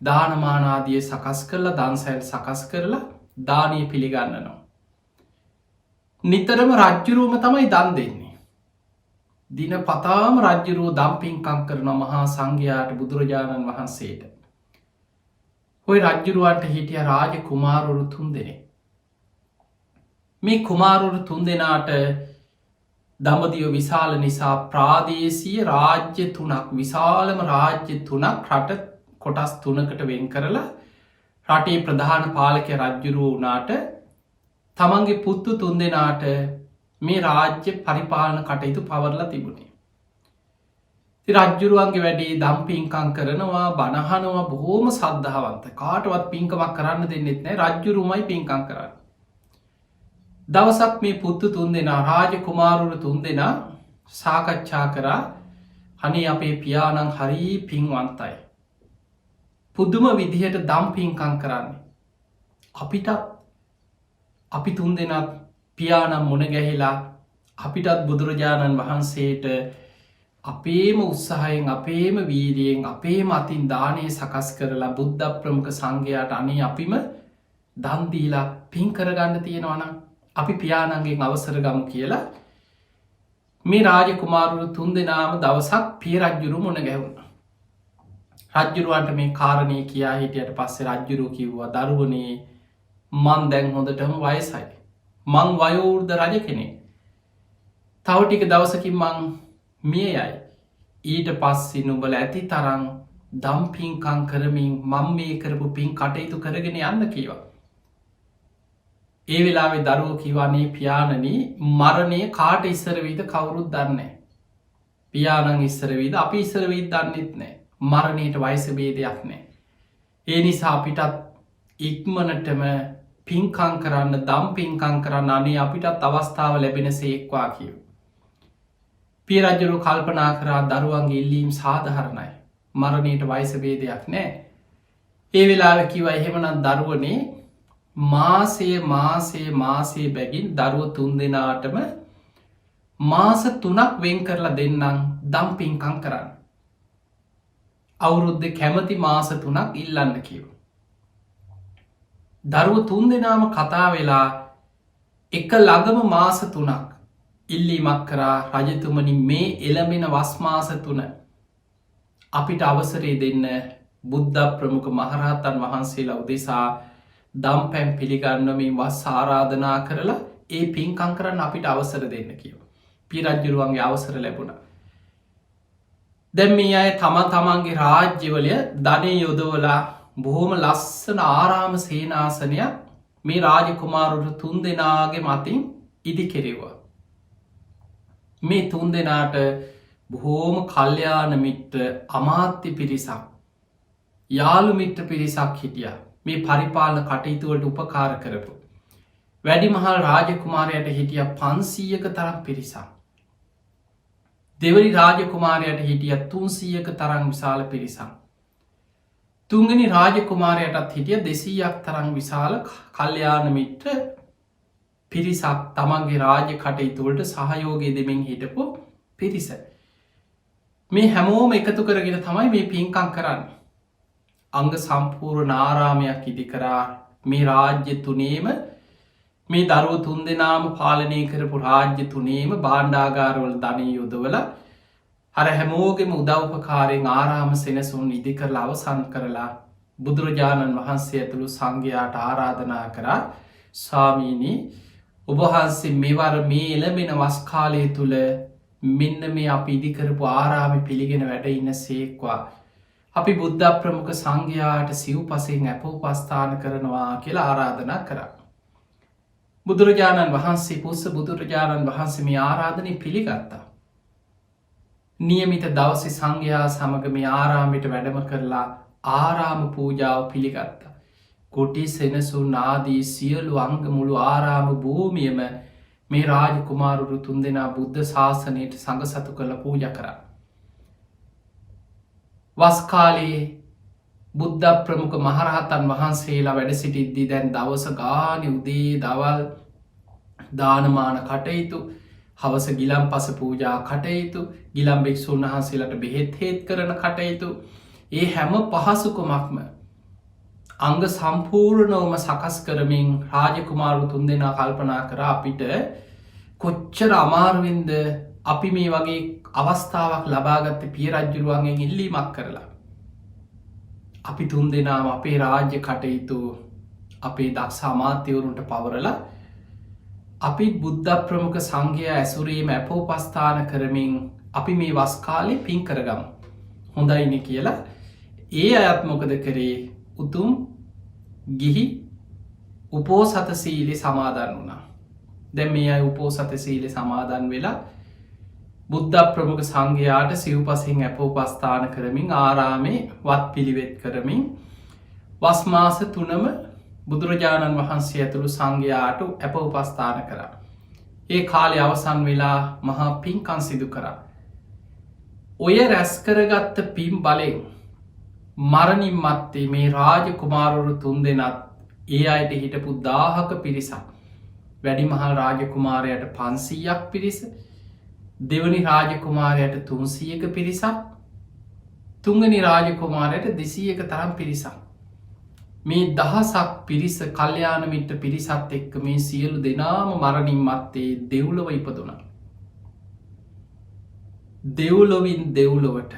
දානමානාදිය සකස් කරලා දන්සැල් සකස් කරලා දානය පිළිගන්නනවා. නිතරම රජ්ජුරුවම තමයි දන් දෙන්නේ. දින පතාම රජ්ජුරුවෝ දම්පින්කම් කරන මහා සංඝයාට බුදුරජාණන් වහන්සේට. ඔය රජ්ජුරුවන්ට හිටිය රාජ කුමාරවරු 3 දෙනෙක්. මේ කුමාරවරු 3 දෙනාට දඹදිව විශාල නිසා ප්‍රාදේශීය රාජ්‍ය 3ක් විශාලම රාජ්‍ය 3ක් රට කොටස් 3කට වෙන් කරලා රටේ ප්‍රධාන පාලක රජ්ජුරුවෝ වුණාට තමන්ගේ පුත්තු 3 දෙනාට මේ රාජ්‍ය පරිපාලන කටයුතු පවරලා තිබුණේ. රජ්ජුරුවන්ගේ වැඩේ දම්පින්කම් කරනවා බණහනවා බොහෝම සද්ධාවන්ත කාටවත් පින්කමක් කරන්න දෙන්නෙත් නෑ රජ්ජුරුවමයි පින්කම් කරන්න. දවසක් මේ පුත්තු 3 දෙනා රාජ කුමාරවරු 3 දෙනා සාකච්ඡා කරා අනේ අපේ පියාණන් හරි පින්වන්තයි. පුදුම විදිහට දම්පින්කම් කරන්නේ. අපිටත් අපි තුන් දෙනත් පියානම් මුණ ගැහිලා අපිටත් බුදුරජාණන් වහන්සේට අපේම උත්සාහයෙන් අපේම වීරියෙන් අපේ මතින් දානය සකස් කරලා බුද්ධ ප්‍රමුඛ සංඝයාට අනේ අපිම දන්දීලා පින් කරගන්න තියෙනවනම් අපි පියාණන්ගෙන් අවසර ගමු කියලා මේ රාජකුමාරුරු තුන් දෙනාම දවසක් පිය රජ්ජුරු මුණ ගැහුණ. රජ්ජුරුවන්ට මේ කාරණය කියා හිටියට පස්සේ රජ්ජුරු කිව්වා දරුවනේ මන් දැන් හොඳටම වයසයි. මං වයෝවෘද්ධ රජ කෙනෙක්. තව ටික දවසකින් මං මිය යයි. ඊට පස්සේ නුඹල ඇති තරම් දම් පින්කම් කරමින් මම මේ කරපු පින් කටයුතු කරගෙන යන්න කීවා. ඒ වෙලාවේ දරුවෝ කිව්වානේ පියාණනි මරණය කාට ඉස්සර වෙයිද කවුරුත් දන්නේ නැහැ. පියාණන් ඉස්සර වෙයිද අපි ඉස්සර වෙයිද දන්නෙත් නැහැ. මරණයට වයස ભેදයක් නැහැ. ඒ නිසා අපිටත් ඉක්මනටම පින්කම් කරන්න දම් පින්කම් කරන්න අනේ අපිටත් අවස්ථාව ලැබෙන සේක්වා කියව. පිය රජ්ජුරු කල්පනා කරා දරුවන්ගේ ඉල්ලීම් සාධහරණයි. මරණයට වයස ભેදයක් නෑ. ඒ වෙලාව කිව එහෙමනත් දරුවනේ මාසේ බැගින් දරුව තුන් දෙනාටම මාස 3ක් වෙන් කරලා දෙන්නම් දම් පින්කම් කරන්න. අවුරුද්ද කැමති මාස 3ක් ඉල්ලන්න කියව. දරුව තුන් දෙනාම කතා වෙලා එක ළඟම මාස 3ක් ඉල්ලීමක් කරා රජතුමනි මේ එළඹෙන වස්මාස 3 අපිට අවසරේ දෙන්න බුද්ධ ප්‍රමුඛ මහරහතන් වහන්සේලා උදෙසා දම් පැම් පිළිගන්නමින් වස් ආරාධනා කරලා ඒ පින්කම් කරන්න අපිට අවසර දෙන්න කියව. පිය රජ්ජුරුවන්ගේ අවසර ලැබුණ. දැන් මේ අය තමන්ගේ රාජ්‍යවලය ධනය යොදවලා බොහොම ලස්සන ආරාම සේනාසනයක් මේ රාජකුමාරුට තුන් දෙනාගේ මතින් ඉදි කෙරෙවා. මේ තුන් දෙනාට බොහෝම කල්්‍යාන මිට්‍ර අමාත්‍ය පිරිසක් යාළු මිට්‍ර පිරිසක් හිටිය මේ පරිපාලන කටයුතුවලට උපකාර කරපු. වැඩිමහල් රාජකුමාරයට හිටිය 500ක තරම් පිරිසක්. දෙවනි රාජකුමාරයට හිටිය 300ක තරම් විශාල පිරිසක්. තුන්ගනි රාජකුමාරයටත් හිටිය 200ක් තරම් විශාල කල්්‍යාන මිට්‍ර පිරිසක් තමන්ගේ රාජ කටයුතුවලට සහයෝගය දෙමින් හිටපු පිරිස. මේ හැමෝම එකතු කරගෙන තමයි මේ පින්කම් කරන්න. අංග සම්පූර්ණ ආරාමයක් ඉදි කරා මේ රාජ්‍ය තුනේම මේ දරුව තුන් දෙනාම පාලනය කරපු රාජ්‍ය තුනේම බාණ්ඩාගාරවල ධනය යොදවල හර හැමෝගෙම උදව්පකාරයෙන් ආරාම සෙනසුන් ඉදි කරලා අවසන් කරලා බුදුරජාණන් වහන්සේ ඇතුළු සංඝයාට ආරාධනා කරා ස්වාමීනි ඔබහන්සේ මෙවර මේ එළඹෙන වස්කාලය තුළ මෙන්න මේ අපි ඉදිකරපු ආරාමි පිළිගෙන වැඩ ඉන්න සේක්වා. අපි බුද්ධ ප්‍රමුඛ සංඝයාට සිව් පසයෙන් ඇපෝපස්ථාන කරනවා කියලා ආරාධනා කරා. බුදුරජාණන් වහන්සේ පුස්ස බුදුරජාණන් වහන්සේ මේ ආරාධනය පිළිගත්තා. නියමිත දවස සංඝයා සමඟ මේ ආරාමිට වැඩම කරලා ආරාම පූජාව පිළිගත්තා. කොටි සෙනසුන් ආදී සියලු අංග මුළු ආරාම භූමියම මේ රාජකුමාරුරු තුන් දෙනා බුද්ධ ශාසනයට සඟ සතු කළ පූජ කරා. වස්කාලයේ බුද්ධ ප්‍රමුඛ මහරහතන් වහන්සේලා වැඩ සිටිද්දී දැන් දවස ගාන උදේ දවල් දානමාන කටයුතු හවස ගිලම් පස පූජා කටයුතු ගිලම් භික්ෂූන් වහන්සේලාට බෙහෙත් හේත් කරන කටයුතු ඒ හැම පහසුකමක්ම අංග සම්පූර්ණවම සකස් කරමින් රාජකුමාරු තුන් දෙනා කල්පනා කර අපිට කොච්චර අමාරුවෙන්ද අපි මේ වගේ අවස්ථාවක් ලබාගත්ත පිය රජ්ජුරුවන්ගෙන් ඉල්ලීමක් කරලා. අපි තුන් දෙනාම අපේ රාජ්‍ය කටයුතු අපේ දක්ෂ අමාත්‍යවරුන්ට පවරලා අපි බුද්ධ ප්‍රමුඛ සංඝයා ඇසුරීම ඇපෝපස්ථාන කරමින් අපි මේ වස්කාලේ පින් කරගමු. හොඳයිනි කියලා ඒ අයත් මොකද කරේ උතුම් ගිහි උපෝසත සීලෙ සමාදන් වුණා. දැන් මේ අය උපෝසත සීලෙ සමාදන් වෙලා බුද්ධ ප්‍රමුඛ සංඝයාට සිව්පසින් ඇපෝපස්ථාන කරමින් ආරාමේ වත් පිළිවෙත් කරමින් වස්මාස 3ම බුදුරජාණන් වහන්සේ ඇතුළු සංඝයාට ඇපෝපස්ථාන කරා. ඒ කාලේ අවසන් වෙලා මහා පින්කම් සිදු කරා. ඔය රැස් කරගත්ත පින් බලෙන් මරණින් මත්තේ මේ රාජකුමාරවරු තුන් දෙනත් ඒ අයට හිටපු 1000ක පිරිසක් වැඩිමහල් රාජකුමාරයට 500ක් පිරිස, දෙවනි රාජකුමාරයට 300ක පිරිසක්, තුන්වැනි රාජකුමාරයට 200ක තරම් පිරිසක්. මේ දහසක් පිරිස කල්්‍යාන මිත්‍ර පිරිසත් එක්ක මේ සියලු දෙනාම මරණින් මත්තේ දෙව්ලොව ඉපදුනා. දෙව්ලොවින් දෙව්ලොවට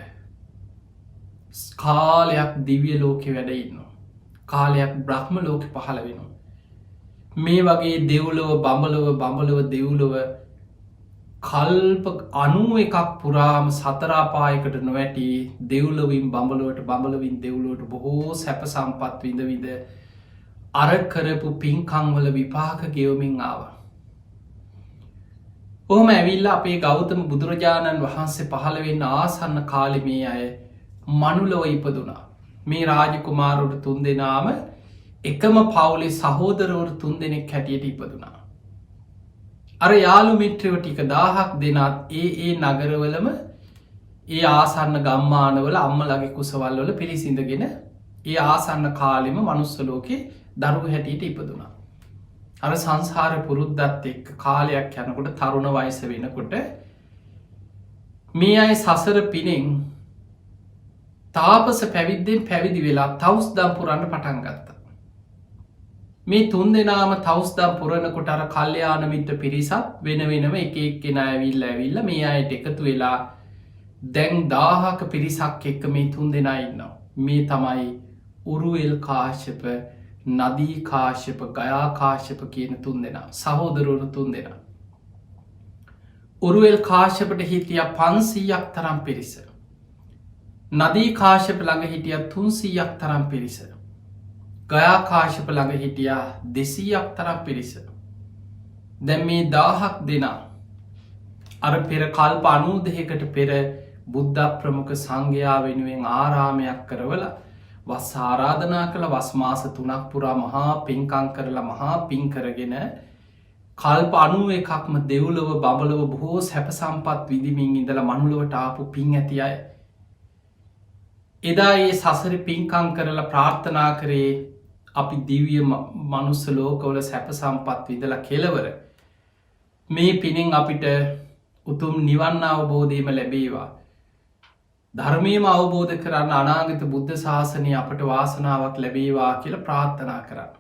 කාලයක් දිව්‍ය ලෝකෙ වැඩඉන්නවා. කාලයක් බ්‍රහ්ම ලෝක පහළ වෙනවා. මේ වගේ දෙව්ලොව බඹලොව දෙව්ලොව කල්ප 91ක් පුරාම සතරාපායකට නොවැටි දෙව්ලොවින් බඹලොවින් දෙව්ලොවට බොහෝ සැප සම්පත් විඳ අර කරපු පින්කංවල විපාක ගෙවමින් ආව. ඔහොම ඇවිල්ල අපේ ගෞතම බුදුරජාණන් වහන්සේ පහළ වෙන්න ආසන්න කාලෙමේ අය මනුලොව ඉපදුනා. මේ රාජකුමාරුට 3 දෙනාම එකම පවුලේ සහෝදරවරු 3 දෙනෙක් හැටියට ඉපදුනා. අර යාළු මිත්‍රයෝ ටික 1000ක් දෙනත් ඒ නගරවලම ඒ ආසන්න ගම්මානවල අම්මලගේ කුසවල් වල පිරිසිඳගෙන ඒ ආසන්න කාලෙම මනුස්ස ලෝකේ දරුවෝ හැටියට ඉපදුනා. අර සංසාර පුරුද්දත් එක්ක කාලයක් යනකොට තරුණ වයස වෙනකොට මේ අය සසර පිනෙන් තාපස පැවිද්දෙන් පැවිදි වෙලා තවුස්දම් පුරන්න පටන් ගත්තා. මේ 3 දෙනාම තවුස්දම් පුරනකොට අර කල්්‍යාන මිත්‍ර පිරිසත් වෙන වෙනම එක එක්කෙන ඇවිල්ල මේ අයට එකතු වෙලා දැන් 1000ක පිරිසක් එක්ක මේ 3 දෙනා ඉන්නවා. මේ තමයි උරුවෙල් කාශ්‍යප, නදී කාශ්‍යප, ගයා කාශ්‍යප කියන 3 දෙනා. සහෝදරවරු 3 දෙනා. උරුවෙල් කාශ්‍යපට හිටියා 500ක් තරම් පිරිස. නදී කාශ්‍යප ළඟ හිටියා 300ක් තරම් පිරිස. ගයා කාශ්‍යප ළඟ හිටියා 200ක් තරම් පිරිස. දැන් මේ 1000ක් දෙනා අර පෙර කල්ප 92කට පෙර බුද්ධ ප්‍රමුඛ සංඝයා වෙනුවෙන් ආරාමයක් කරවලා වස් ආරාධනා කළ වස් මාස 3ක් පුරා මහා පින්කම් කරලා මහා පින් කරගෙන කල්ප 91ක්ම දෙව්ලොව බඹලොව බොහෝ සැප සම්පත් විඳිමින් ඉඳලා මනුලොවට ආපු පින් ඇති අය එදා ඒ සසර පින්කම් කරලා ප්‍රාර්ථනා කරේ අපි දිව්‍ය මනුස්ස ලෝකවල සැප සම්පත් විඳලා කෙලවර මේ පිනෙන් අපිට උතුම් නිවන් අවබෝධයම ලැබේවා. ධර්මයම අවබෝධ කරන්න අනාගත බුද්ධ ශාසනය අපට වාසනාවක් ලැබේවා කියලා ප්‍රාර්ථනා කරන්න.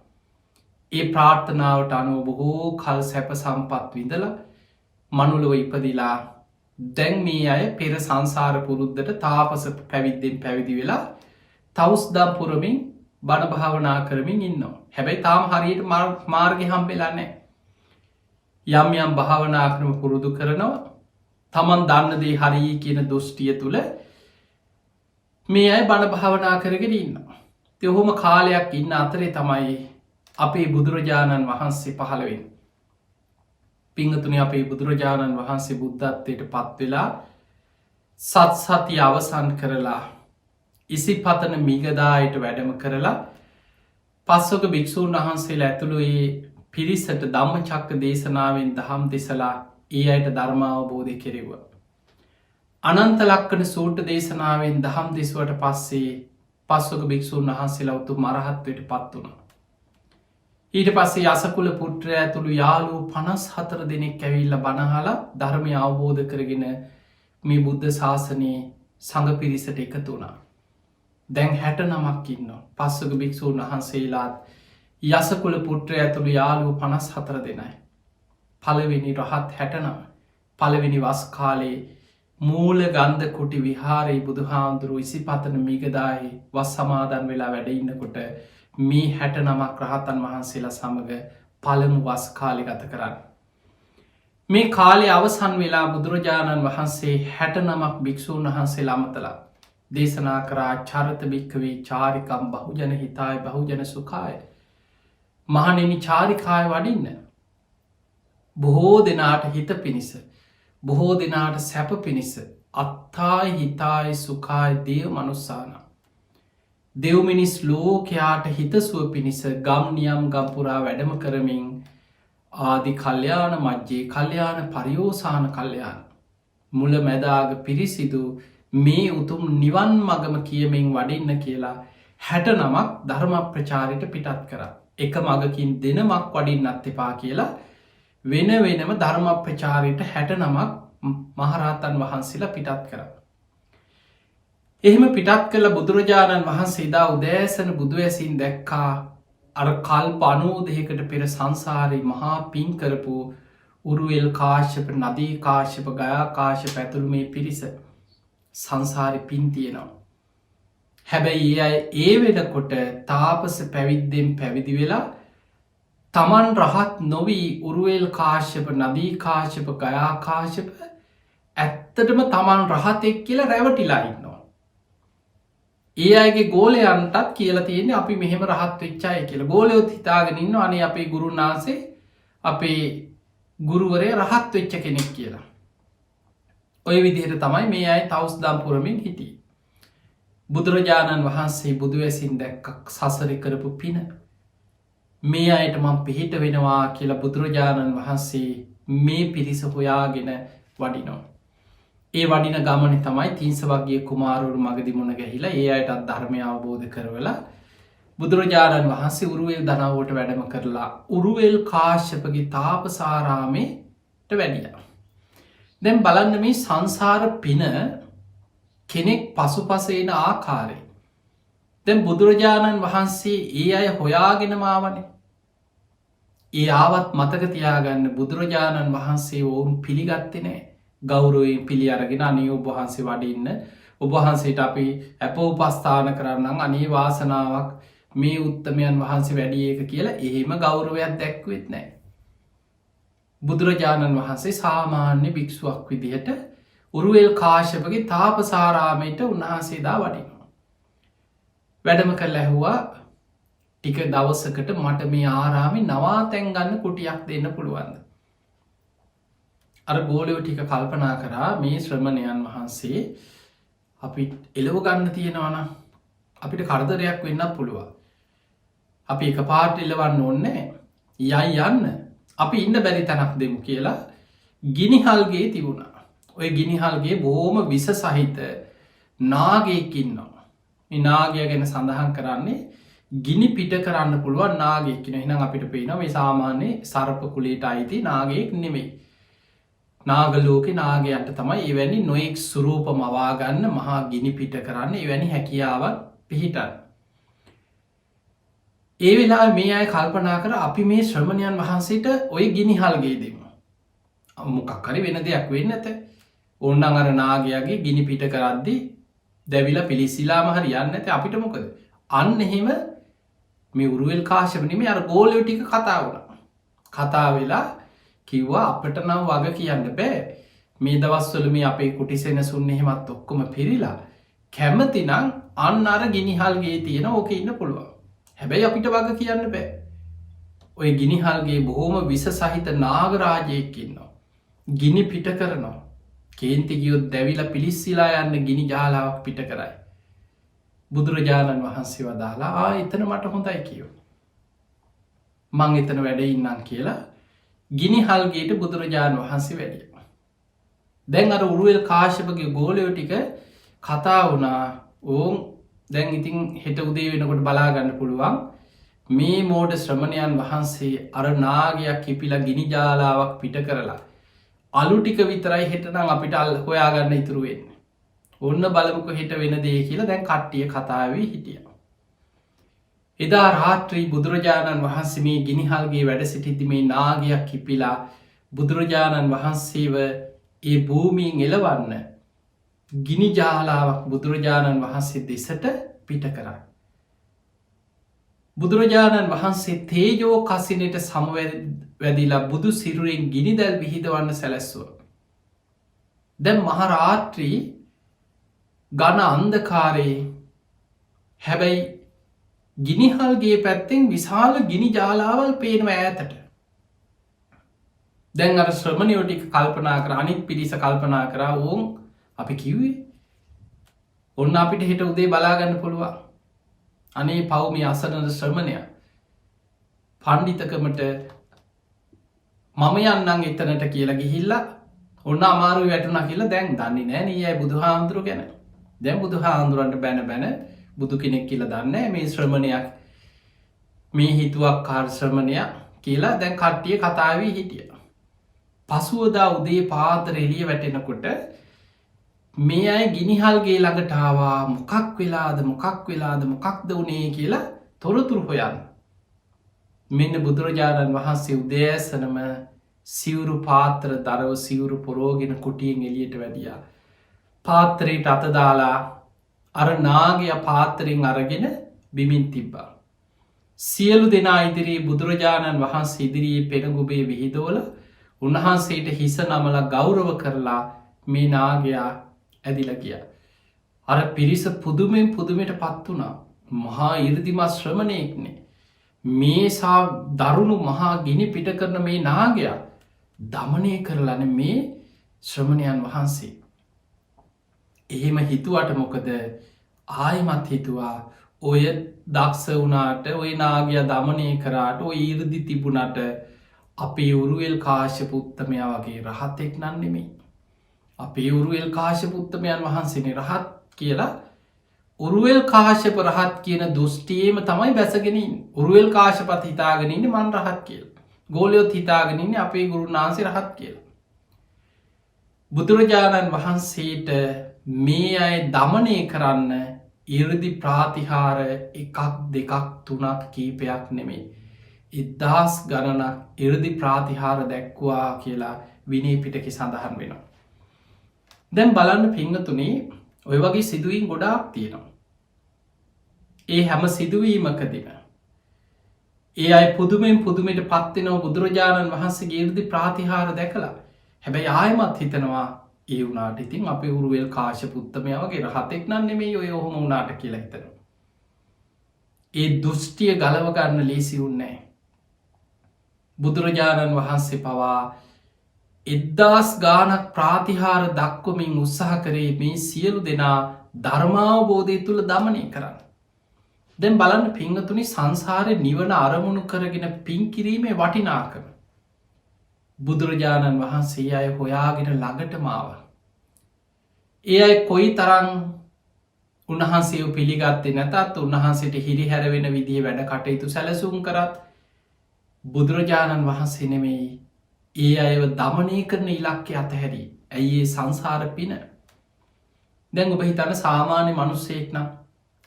ඒ ප්‍රාර්ථනාවට අනුව බොහෝ කල් සැප සම්පත් විඳලා මනුලොව ඉපදිලා දැන් මේ අය පෙර සංසාර පුරුද්දට තාපස පැවිද්දෙන් පැවිදි වෙලා තවුස්දම් පුරමින් බණ භාවනා කරමින් ඉන්නවා. හැබැයි තාම හරියට මාර්ගය හම්බෙලා නැහැ. යම් යම් භාවනා ක්‍රම පුරුදු කරනවා. තමන් දන්න දේ හරියි කියන දෘෂ්ටිය තුල මේ අය බණ භාවනා කරගෙන ඉන්නවා. ඔහොම කාලයක් ඉන්න අතරේ තමයි අපේ බුදුරජාණන් වහන්සේ පහළ වෙන්නේ. පිංගතුනි, අපේ බුදුරජාණන් වහන්සේ බුද්ධත්වයට පත් වෙලා සත් සතිය අවසන් කරලා ඉසිපතන මිගදායට වැඩම කරලා පස්වක භික්ෂූන් වහන්සේලා ඇතුළු ඒ පිරිසට ධම්මචක්ක දේශනාවෙන් දහම් දෙසලා ඒ අයට ධර්මාවබෝධය කෙරෙව්වා. අනන්ත ලක්කන සූට්‍ර දේශනාවෙන් දහම් දෙසුවට පස්සේ පස්වක භික්ෂූන් වහන්සේලා උතුම් අරහත්වයට පත් වුණා. ඊට පස්සේ යසකුල පුත්‍රය ඇතුළු යාලු 54 දෙනෙක් ඇවිල්ල බණහලා ධර්මය අවබෝධ කරගෙන මේ බුද්ධ ශාසනයේ සඟ පිරිසට එකතු වුණා. දැන් 69ක් ඉන්නවා. පස්වක භික්ෂූන් වහන්සේලාත් යසකුල පුත්‍රය ඇතුළු යාලු 54 දෙනයි. පළවෙනි රහත් 69. පළවෙනි වස් කාලේ මූල ගන්ධ කුටි විහාරයේ බුදුහාමුදුරුවෝ ඉසිපතන මිගදාහි වස් සමාදන් වෙලා වැඩ ඉන්නකොට මේ 69ක් රහතන් වහන්සේලා සමග පළමු වස් කාලෙ ගත කරන්න. මේ කාලේ අවසන් වෙලා බුදුරජාණන් වහන්සේ 69ක් භික්ෂූන් වහන්සේලා අමතලා දේශනා කරා චරිත භික්ඛවේ චාරිකම් බහුජන හිතාය බහුජන සුඛාය. මහණෙනි, චාරිකාය වඩින්න. බොහෝ දෙනාට හිත පිණිස, බොහෝ දෙනාට සැප පිණිස, අත්තාය හිතාය සුඛාය දේව මනුස්සාන. දෙව් මිනිස් ලෝකයාට හිතසුව පිණිස ගම් නියම් ගම්පුරා වැඩම කරමින් ආදි කල්්‍යාන මජ්ජේ කල්්‍යාන පරියෝසාන කල්්‍යාන මුල මැදාග පිරිසිදු මේ උතුම් නිවන් මගම කියමින් වඩින්න කියලා 69ක් ධර්ම ප්‍රචාරයට පිටත් කර. එක මගකින් දෙනමක් වඩින්නත් එපා කියලා වෙන වෙනම ධර්ම ප්‍රචාරයට 69ක් මහරහතන් වහන්සේලා පිටත් කරා. එහෙම පිටත් කළ බුදුරජාණන් වහන්සේ දා උදෑසන බුදුවැසින් දැක්කා අර කල්ප 92කට පෙර සංසාරයේ මහා පින් කරපු උරුවෙල් කාශ්‍යප නදී කාශ්‍යප ගයා කාශ්‍යප ඇතුළු මේ පිරිස සංසාරෙ පින් තියෙනවා. හැබැයි ඒ අය ඒ වෙනකොට තාපස පැවිද්දෙන් පැවිදි වෙලා තමන් රහත් නොවී උරුවෙල් කාශ්‍යප නදී කාශ්‍යප ගයා කාශ්‍යප ඇත්තටම තමන් රහතෙක් කියලා රැවටිලා ඉන්නවා. ඒ අයගේ ගෝලයන්ටත් කියලා තියෙන්නේ අපි මෙහෙම රහත් වෙච්චාය කියලා. ගෝලයොත් හිතාගෙන ඉන්නවා අනේ අපේ ගුරුන් වහන්සේ අපේ ගුරුවරයා රහත් වෙච්ච කෙනෙක් කියලා. ඔය විදිහට තමයි මේ අය තවුස්දම් පුරමින් හිටියේ. බුදුරජාණන් වහන්සේ බුදුවැසින් දැක්ක සසරේ කරපු පින මේ අයට මම පිහිට වෙනවා කියලා බුදුරජාණන් වහන්සේ මේ පිරිස හොයාගෙන වඩිනවා. ඒ වඩින ගමන තමයි තිංස වගේ කුමාරවරු මගදී මුණ ගැහිලා ඒ අයටත් ධර්මය අවබෝධ කරවලා බුදුරජාණන් වහන්සේ උරුවෙල් දනාවට වැඩම කරලා උරුවෙල් කාශ්‍යපගේ තාපසාරාමයට වැඩියා. දැන් බලන්න මේ සංසාර පින කෙනෙක් පසුපසේන ආකාරය. දැන් බුදුරජාණන් වහන්සේ ඒ අය හොයාගෙන මාවනේ. ඒ ආවත් මතක තියාගන්න බුදුරජාණන් වහන්සේ ඔවුන් පිළිගත්තේ නෑ. ගෞරවයෙන් පිළි අරගෙන අනේ ඔබ වහන්සේ වඩින්න ඔබවහන්සේට අපි අපෝපස්ථාන කරන්නම් අනේ වාසනාවක් මේ උත්තමයන් වහන්සේ වැඩි එක කියලා එහෙම ගෞරවයක් දැක්වෙත් නෑ. බුදුරජාණන් වහන්සේ සාමාන්‍ය භික්ෂුවක් විදිහට උරුවෙල් කාශ්‍යපගේ තාපසාරාමයට උන්වහන්සේදා වඩිනවා. වැඩම කළ ඇහුවා ටික දවසකට මට මේ ආරාමි නවාතැන් ගන්න කුටියක් දෙන්න පුළුවන්ද. අර ගෝලයෝ ටික කල්පනා කරා මේ ශ්‍රමණයන් වහන්සේ අපි එලව ගන්න තියෙනවන අපිට කරදරයක් වෙන්නත් පුළුවන්. අපි එක පාට එලවන්න ඕන්නේ යයි යන්න අපි ඉන්න බැරි තැනක් දෙමු කියලා ගිනිහල්ගේ තිබුණා. ඔය ගිනිහල්ගේ බොහෝම විස සහිත නාගයෙක් ඉන්නවා. මේ නාගයා ගැන සඳහන් කරන්නේ ගිනි පිට කරන්න පුළුවන් නාගයෙක් කියන. එහෙනම් අපිට පේනවා මේ සාමාන්‍ය සර්ප කුලයට අයිති නාගයෙක් නෙමෙයි. නාගලෝකේ නාගයන්ට තමයි එවැනි නොයෙක් සුරූප මවාගන්න මහා ගිනි පිට කරන්න එවැනි හැකියාවක් පිහිටන්. ඒ වෙලා මේ අය කල්පනා කර අපි මේ ශ්‍රමණයන් වහන්සේට ඔය ගිනිහල්ගේ දෙමු. මොකක් හරි වෙන දෙයක් වෙන්න ඇත. ඕන්නන් අර නාගයාගේ ගිනි පිට කරද්දි දැවිලා පිලිසිලාම හරි යන්න ඇත අපිට මොකද. අන්න එහෙම මේ උරුවෙල් කාශ්‍යප නෙමෙයි අර ගෝලයෝ ටික කතා වුණා. කතා වෙලා කිව්වා අපට නම් වග කියන්න බෑ. මේ දවස්වල මේ අපේ කුටිසෙනසුන් එහෙමත් ඔක්කොම පිරිලා කැමතිනම් අන්න අර ගිනිහල්ගේ තියෙන ඕකේ ඉන්න පුළුවන්. හැබැයි අපිට වග කියන්න බෑ. ඔය ගිනිහල්ගේ බොහෝම විස සහිත නාගරාජයෙක් ඉන්නවා. ගිනි පිට කරනවා. කේන්ති ගියොත් දැවිලා පිලිස්සිලා යන්න ගිනි ජාලාවක් පිට කරයි. බුදුරජාණන් වහන්සේ වදාලා එතන මට හොඳයි කියෝ. මං එතන වැඩ ඉන්නම් කියලා ගිනිහල්ගේට බුදුරජාණන් වහන්සේ වැඩිය. දැන් අර උරුවෙල් කාශ්‍යපගේ ගෝලයෝ ටික කතා වුණා ඕම් දැන් ඉතින් හෙට උදේ වෙනකොට බලාගන්න පුළුවන් මේ මෝඩ ශ්‍රමණයන් වහන්සේ අර නාගයක් කිපිලා ගිනි ජාලාවක් පිට කරලා අලු ටික විතරයි හෙටනම් අපිට හොයාගන්න ඉතුරු වෙන්නේ. ඔන්න බලමුකෝ හෙට වෙන දේ කියලා දැන් කට්ටිය කතා වෙවි හිටියා. එදා රාත්‍රී බුදුරජාණන් වහන්සේ මේ ගිනිහල්ගේ වැඩ සිටිද්දි මේ නාගයක් කිපිලා බුදුරජාණන් වහන්සේව ඒ භූමියෙන් එලවන්න ගිනි ජාලාවක් බුදුරජාණන් වහන්සේ දෙසට පිට කරා. බුදුරජාණන් වහන්සේ තේජෝ කසිනට සමවැදිලා බුදු සිරුරෙන් ගිනි දැල් විහිදවන්න සැලැස්සුව. දැන් මහරාත්‍රී ගණ අන්දකාරයේ හැබැයි ගිනිහල්ගේ පැත්තෙන් විශාල ගිනි ජාලාවල් පේනව ඈතට. දැන් අර ශ්‍රමණයෝ ටික කල්පනා කර අනිත් පිරිස කල්පනා කරා ඕම් අපි කිව්වේ ඔන්න අපිට හෙට උදේ බලාගන්න පුළුවන්. අනේ පවුමි අසරණ ශ්‍රමණය පණ්ඩිතකමට මම යන්නම් එතනට කියලා ගිහිල්ලා ඔන්න අමාරු වැටුණා කියලා දැන් දන්නේ නෑ නේ අය බුදුහාමුදුරු ගැන. දැන් බුදුහාමුදුරන්ට බැන බැන බුදු කෙනෙක් කියලා දන්නේ මේ ශ්‍රමණයක් මේ හිතුවක්කාර ශ්‍රමණයක් කියලා දැන් කට්ටිය කතා වී හිටියා. පසුවදා උදේ පාතර එළිය වැටෙනකොට මේ අය ගිනිහල්ගේ ළඟට ආවා මොකක් වෙලාද මොකක්ද වුණේ කියලා තොරතුරු හොයන්න. මෙන්න බුදුරජාණන් වහන්සේ උදෑසනම සිවුරු පාත්‍ර දරව සිවුරු පොරෝගෙන කුටියෙන් එළියට වැඩියා. පාත්‍රයට අතදාලා අර නාගයා පාත්‍රයෙන් අරගෙන බිමින් තිබ්බා. සියලු දෙනා ඉදිරියේ බුදුරජාණන් වහන්සේ ඉදිරියේ පෙනගුබේ විහිදෝල උන්වහන්සේට හිස නමල ගෞරව කරලා මේ නාගයා ඇදිල ගිය. අර පිරිස පුදුමෙන් පුදුමයට පත් වුණා. මහා ඉරදිමත් ශ්‍රමණයෙක්නේ. මේසා දරුණු මහා ගිනි පිට කරන මේ නාගයා දමනය කරලන මේ ශ්‍රමණයන් වහන්සේ. එහෙම හිතුවට මොකද ආයමත් හිතුවා ඔය දක්ෂ වනාට ඔය නාගය දමනය කරාට ඔය ඉරදි තිබුණට අපේ උරුවෙල් කාශපුත්තමයා වගේ රහතෙක් නන්නෙමේ. අපේ උරුවෙල් කාශපුත්තමයන් වහන්සේනේ රහත් කියලා උරුවල් කාශප රහත් කියන දුෘෂ්ටියේම තමයි බැසගෙනින් උරුවල් කාශපත් හිතාගෙනන්න මන් රහත් කියල ගෝලයොත් හිතාගෙනන්න අපේ ගුරුනාන්සේ රහත් කියල. බුදුරජාණන් වහන්සේට මේ අය දමනය කරන්න ඉරදි ප්‍රාතිහාර එකක් දෙකක් තුනක් කීපයක් නෙමේ. ඉදදාස් ගණනක් ඉරදි ප්‍රාතිහාර දැක්වා කියලා විනී පිටකි සඳහන් වෙනවා. දැන් බලන්න පිංහතුනේ ඔය වගේ සිදුවීම් ගොඩාක් තියෙනවා. ඒ හැම සිදුවීමකදිම ඒ අයි පුදුමෙන් පුදුමට පත්වෙනව බුදුරජාණන් වහන්සේ ඉරදි ප්‍රාතිහාර දැකලා හැබැයි ආයමත් හිතනවා ඒ වුනාට ඉතින් අප උරුවල් කාශපුත්තමය වගේ රහතෙක් නන්නෙමේ ඔය ඔහොම වුනාට කියලා හිතන. ඒ දුෘෂ්ටිය ගලවගන්න ලේසි උන්නෑ. බුදුරජාණන් වහන්සේ පවා එද්දාස් ගානක් ප්‍රාතිහාර දක්වමින් උත්සාහ කරේ මේ සියලු දෙනා ධර්මාවබෝධය තුළ දමනය කරන්න. දැන් බලන්න පිංහතුනි සංසාරය නිවන අරමුණු කරගෙන පින්කිරීමේ වටිනාකම. බුදුරජාණන් වහන්සේ අය හොයාගෙන ළඟට මාව. ඒ අයි කොයි තරං උන්වහන්සේ පිළිගත්තේ නැතත් උන්වහන්සේට හිරි හැරවෙන විදිහ වැඩ කටයුතු සැලසුම් කරත් බුදුරජාණන් වහන්සේ නෙමෙයි ඒ අයව දමනය කරන ඉලක්කය අතහැරී ඇයිඒ සංසාර පින. දැන් ඔබ හිතන සාමාන්‍ය මනුස්සෙක්නම්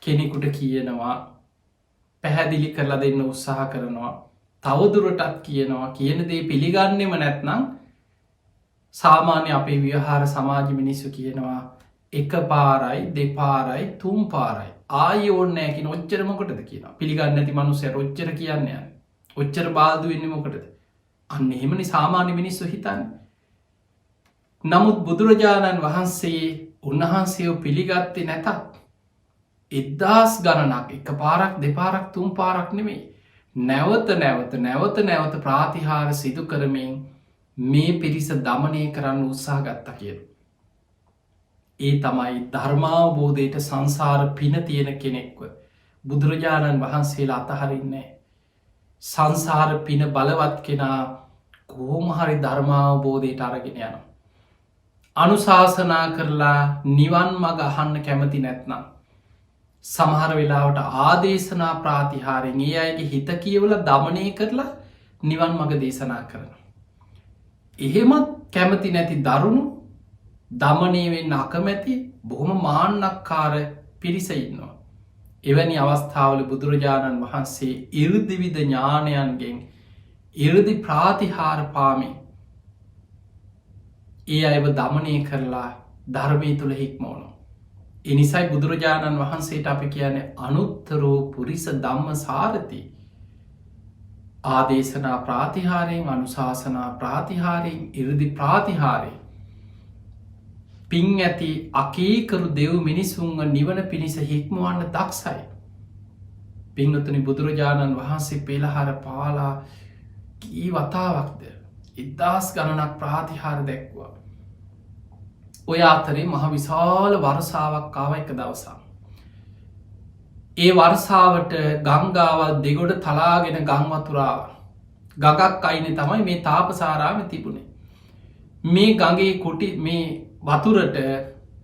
කෙනෙකුට කියනවා පැහැදිලි කරලා දෙන්න උත්සාහ කරනවා තවදුරටත් කියනවා කියන දේ පිළිගන්නෙම නැත්නම් සාමාන්‍ය අපේ ව්‍යහාර සමාජ මිනිස්සු කියනවා එක පාරයි දෙපාරයි තුම් පාරයි ආය ඕන්නෑකින ඔච්චරමකොටද කියන පිළිගන්න ඇති මනුස්සය ඔච්චර කියන්න යන්න ඔච්චර බාධ වෙන්න මොකටද අන්න එහෙමනි සාමාන්‍ය මිනිස්සු හිතන්න. නමුත් බුදුරජාණන් වහන්සේ උන්වහන්සේෝ පිළිගත්තේ නැතත් එද්දාස් ගණනක් එක පාරක් දෙපාරක් තුම් පාරක් නෙමෙයි නැවත ප්‍රාතිහාර සිදු කරමින් මේ පිරිස දමනය කරන්න උත්සාහ ගත්ත කියල. ඒ තමයි ධර්මාවබෝධයට සංසාර පින තියෙන කෙනෙක්ව බුදුරජාණන් වහන්සේලා අතහරින්නේ. සංසාර පින බලවත් කෙනා කෝමහරි ධර්මාවබෝධයට අරගෙන යන. අනුශාසනා කරලා නිවන් මග අහන්න කැමති නැත්නම්. සමහර වෙලාවට ආදේශනා ප්‍රාතිහාරෙන් ඒ අයගේ හිත කියවල දමනය කරලා නිවන් මග දේශනා කරන. එහෙමත් කැමති නැති දරුණු දමනයවෙන්න අකමැති බොහොම මාන්නක්කාර පිරිස ඉන්නවා. එවැනි අවස්ථාවල බුදුරජාණන් වහන්සේ ඉරදිවිධ ඥානයන්ගෙන් ඉරදි ප්‍රාතිහාර පාමි ඒ අයව දමනය කරලා ධර්මය තුළ හික්මෝනු. එනිසයි බුදුරජාණන් වහන්සේට අපි කියන අනුත්තරෝ පුරිස ධම්ම සාරති ආදේශනා ප්‍රාතිහාරයෙන් අනුශාසනා ප්‍රාතිහාරයෙන් ඉරදි ප්‍රාතිහාරයෙන් පින් ඇති අකීකරු දෙව් මිනිසුන්ව නිවන පිණිස හික්මුවන්න දක්ෂයි. පිංගතුනි බුදුරජාණන් වහන්සේ පෙළහර පාලා කී වතාවක්ද ඉදදාස් ගණනක් ප්‍රාතිහාර දැක්වා. ඔය අතරේ මහ විශාල වර්සාවක් ආව එක දවසා. ඒ වර්සාවට ගංගාවල් දෙගොඩ තලාගෙන ගංවතුරාව ගගක් අයින තමයි මේ තාපසාරාම තිබුණේ. මේ ගගේ කුටි මේ වතුරට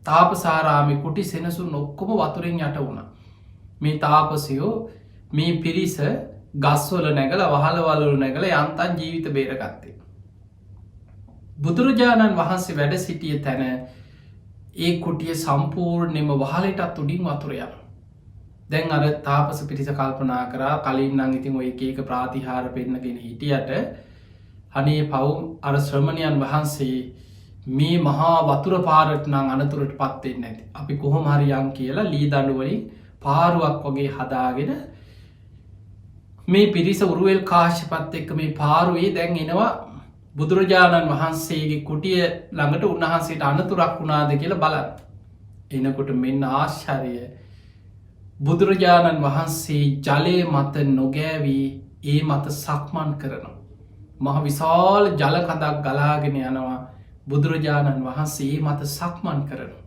තාපසාරාමි කුටි සෙනසු නොක්කොම වතුරෙන් යට වුණ. මේ තාපසයෝ මේ පිරිස ගස්වල නැගල වහලවලු නැගල යන්තන් ජීවිත බේරගත්තේ. බුදුරජාණන් වහන්සේ වැඩ සිටිය තැන ඒ කුටිය සම්පූර්ණයම වහලටත් උඩින් වතුර යන. දැන් අර තාපස පිරිස කල්පනා කරා කලින් නම් ඉතින් ඔය එක ප්‍රාතිහාර පෙන්නගෙන හිටියට අනේ පවුම් අර ශ්‍රමණයන් වහන්සේ මේ මහා වතුර පාරට නම් අනතුරට පත්වෙන්නේ නැති. අපි කොහොම හරි යන් කියලා ලී දඬු වලින් පාරුවක් වගේ හදාගෙන මේ පිරිස උරුවෙල් කාශ්‍යපත් එක්ක මේ පාරුවේ දැන් එනවා බුදුරජාණන් වහන්සේගේ කුටිය ළඟට උන්වහන්සේට අනතුරක් වුණාද කියලා බලන්න. එනකොට මෙන්න ආශ්චර්ය බුදුරජාණන් වහන්සේ ජලය මත නොගෑවී ඒ මත සක්මන් කරනවා. මහ විශාල ජල කඳක් ගලාගෙන යනවා බුදුරජාණන් වහන්සේ මත සක්මන් කරනවා.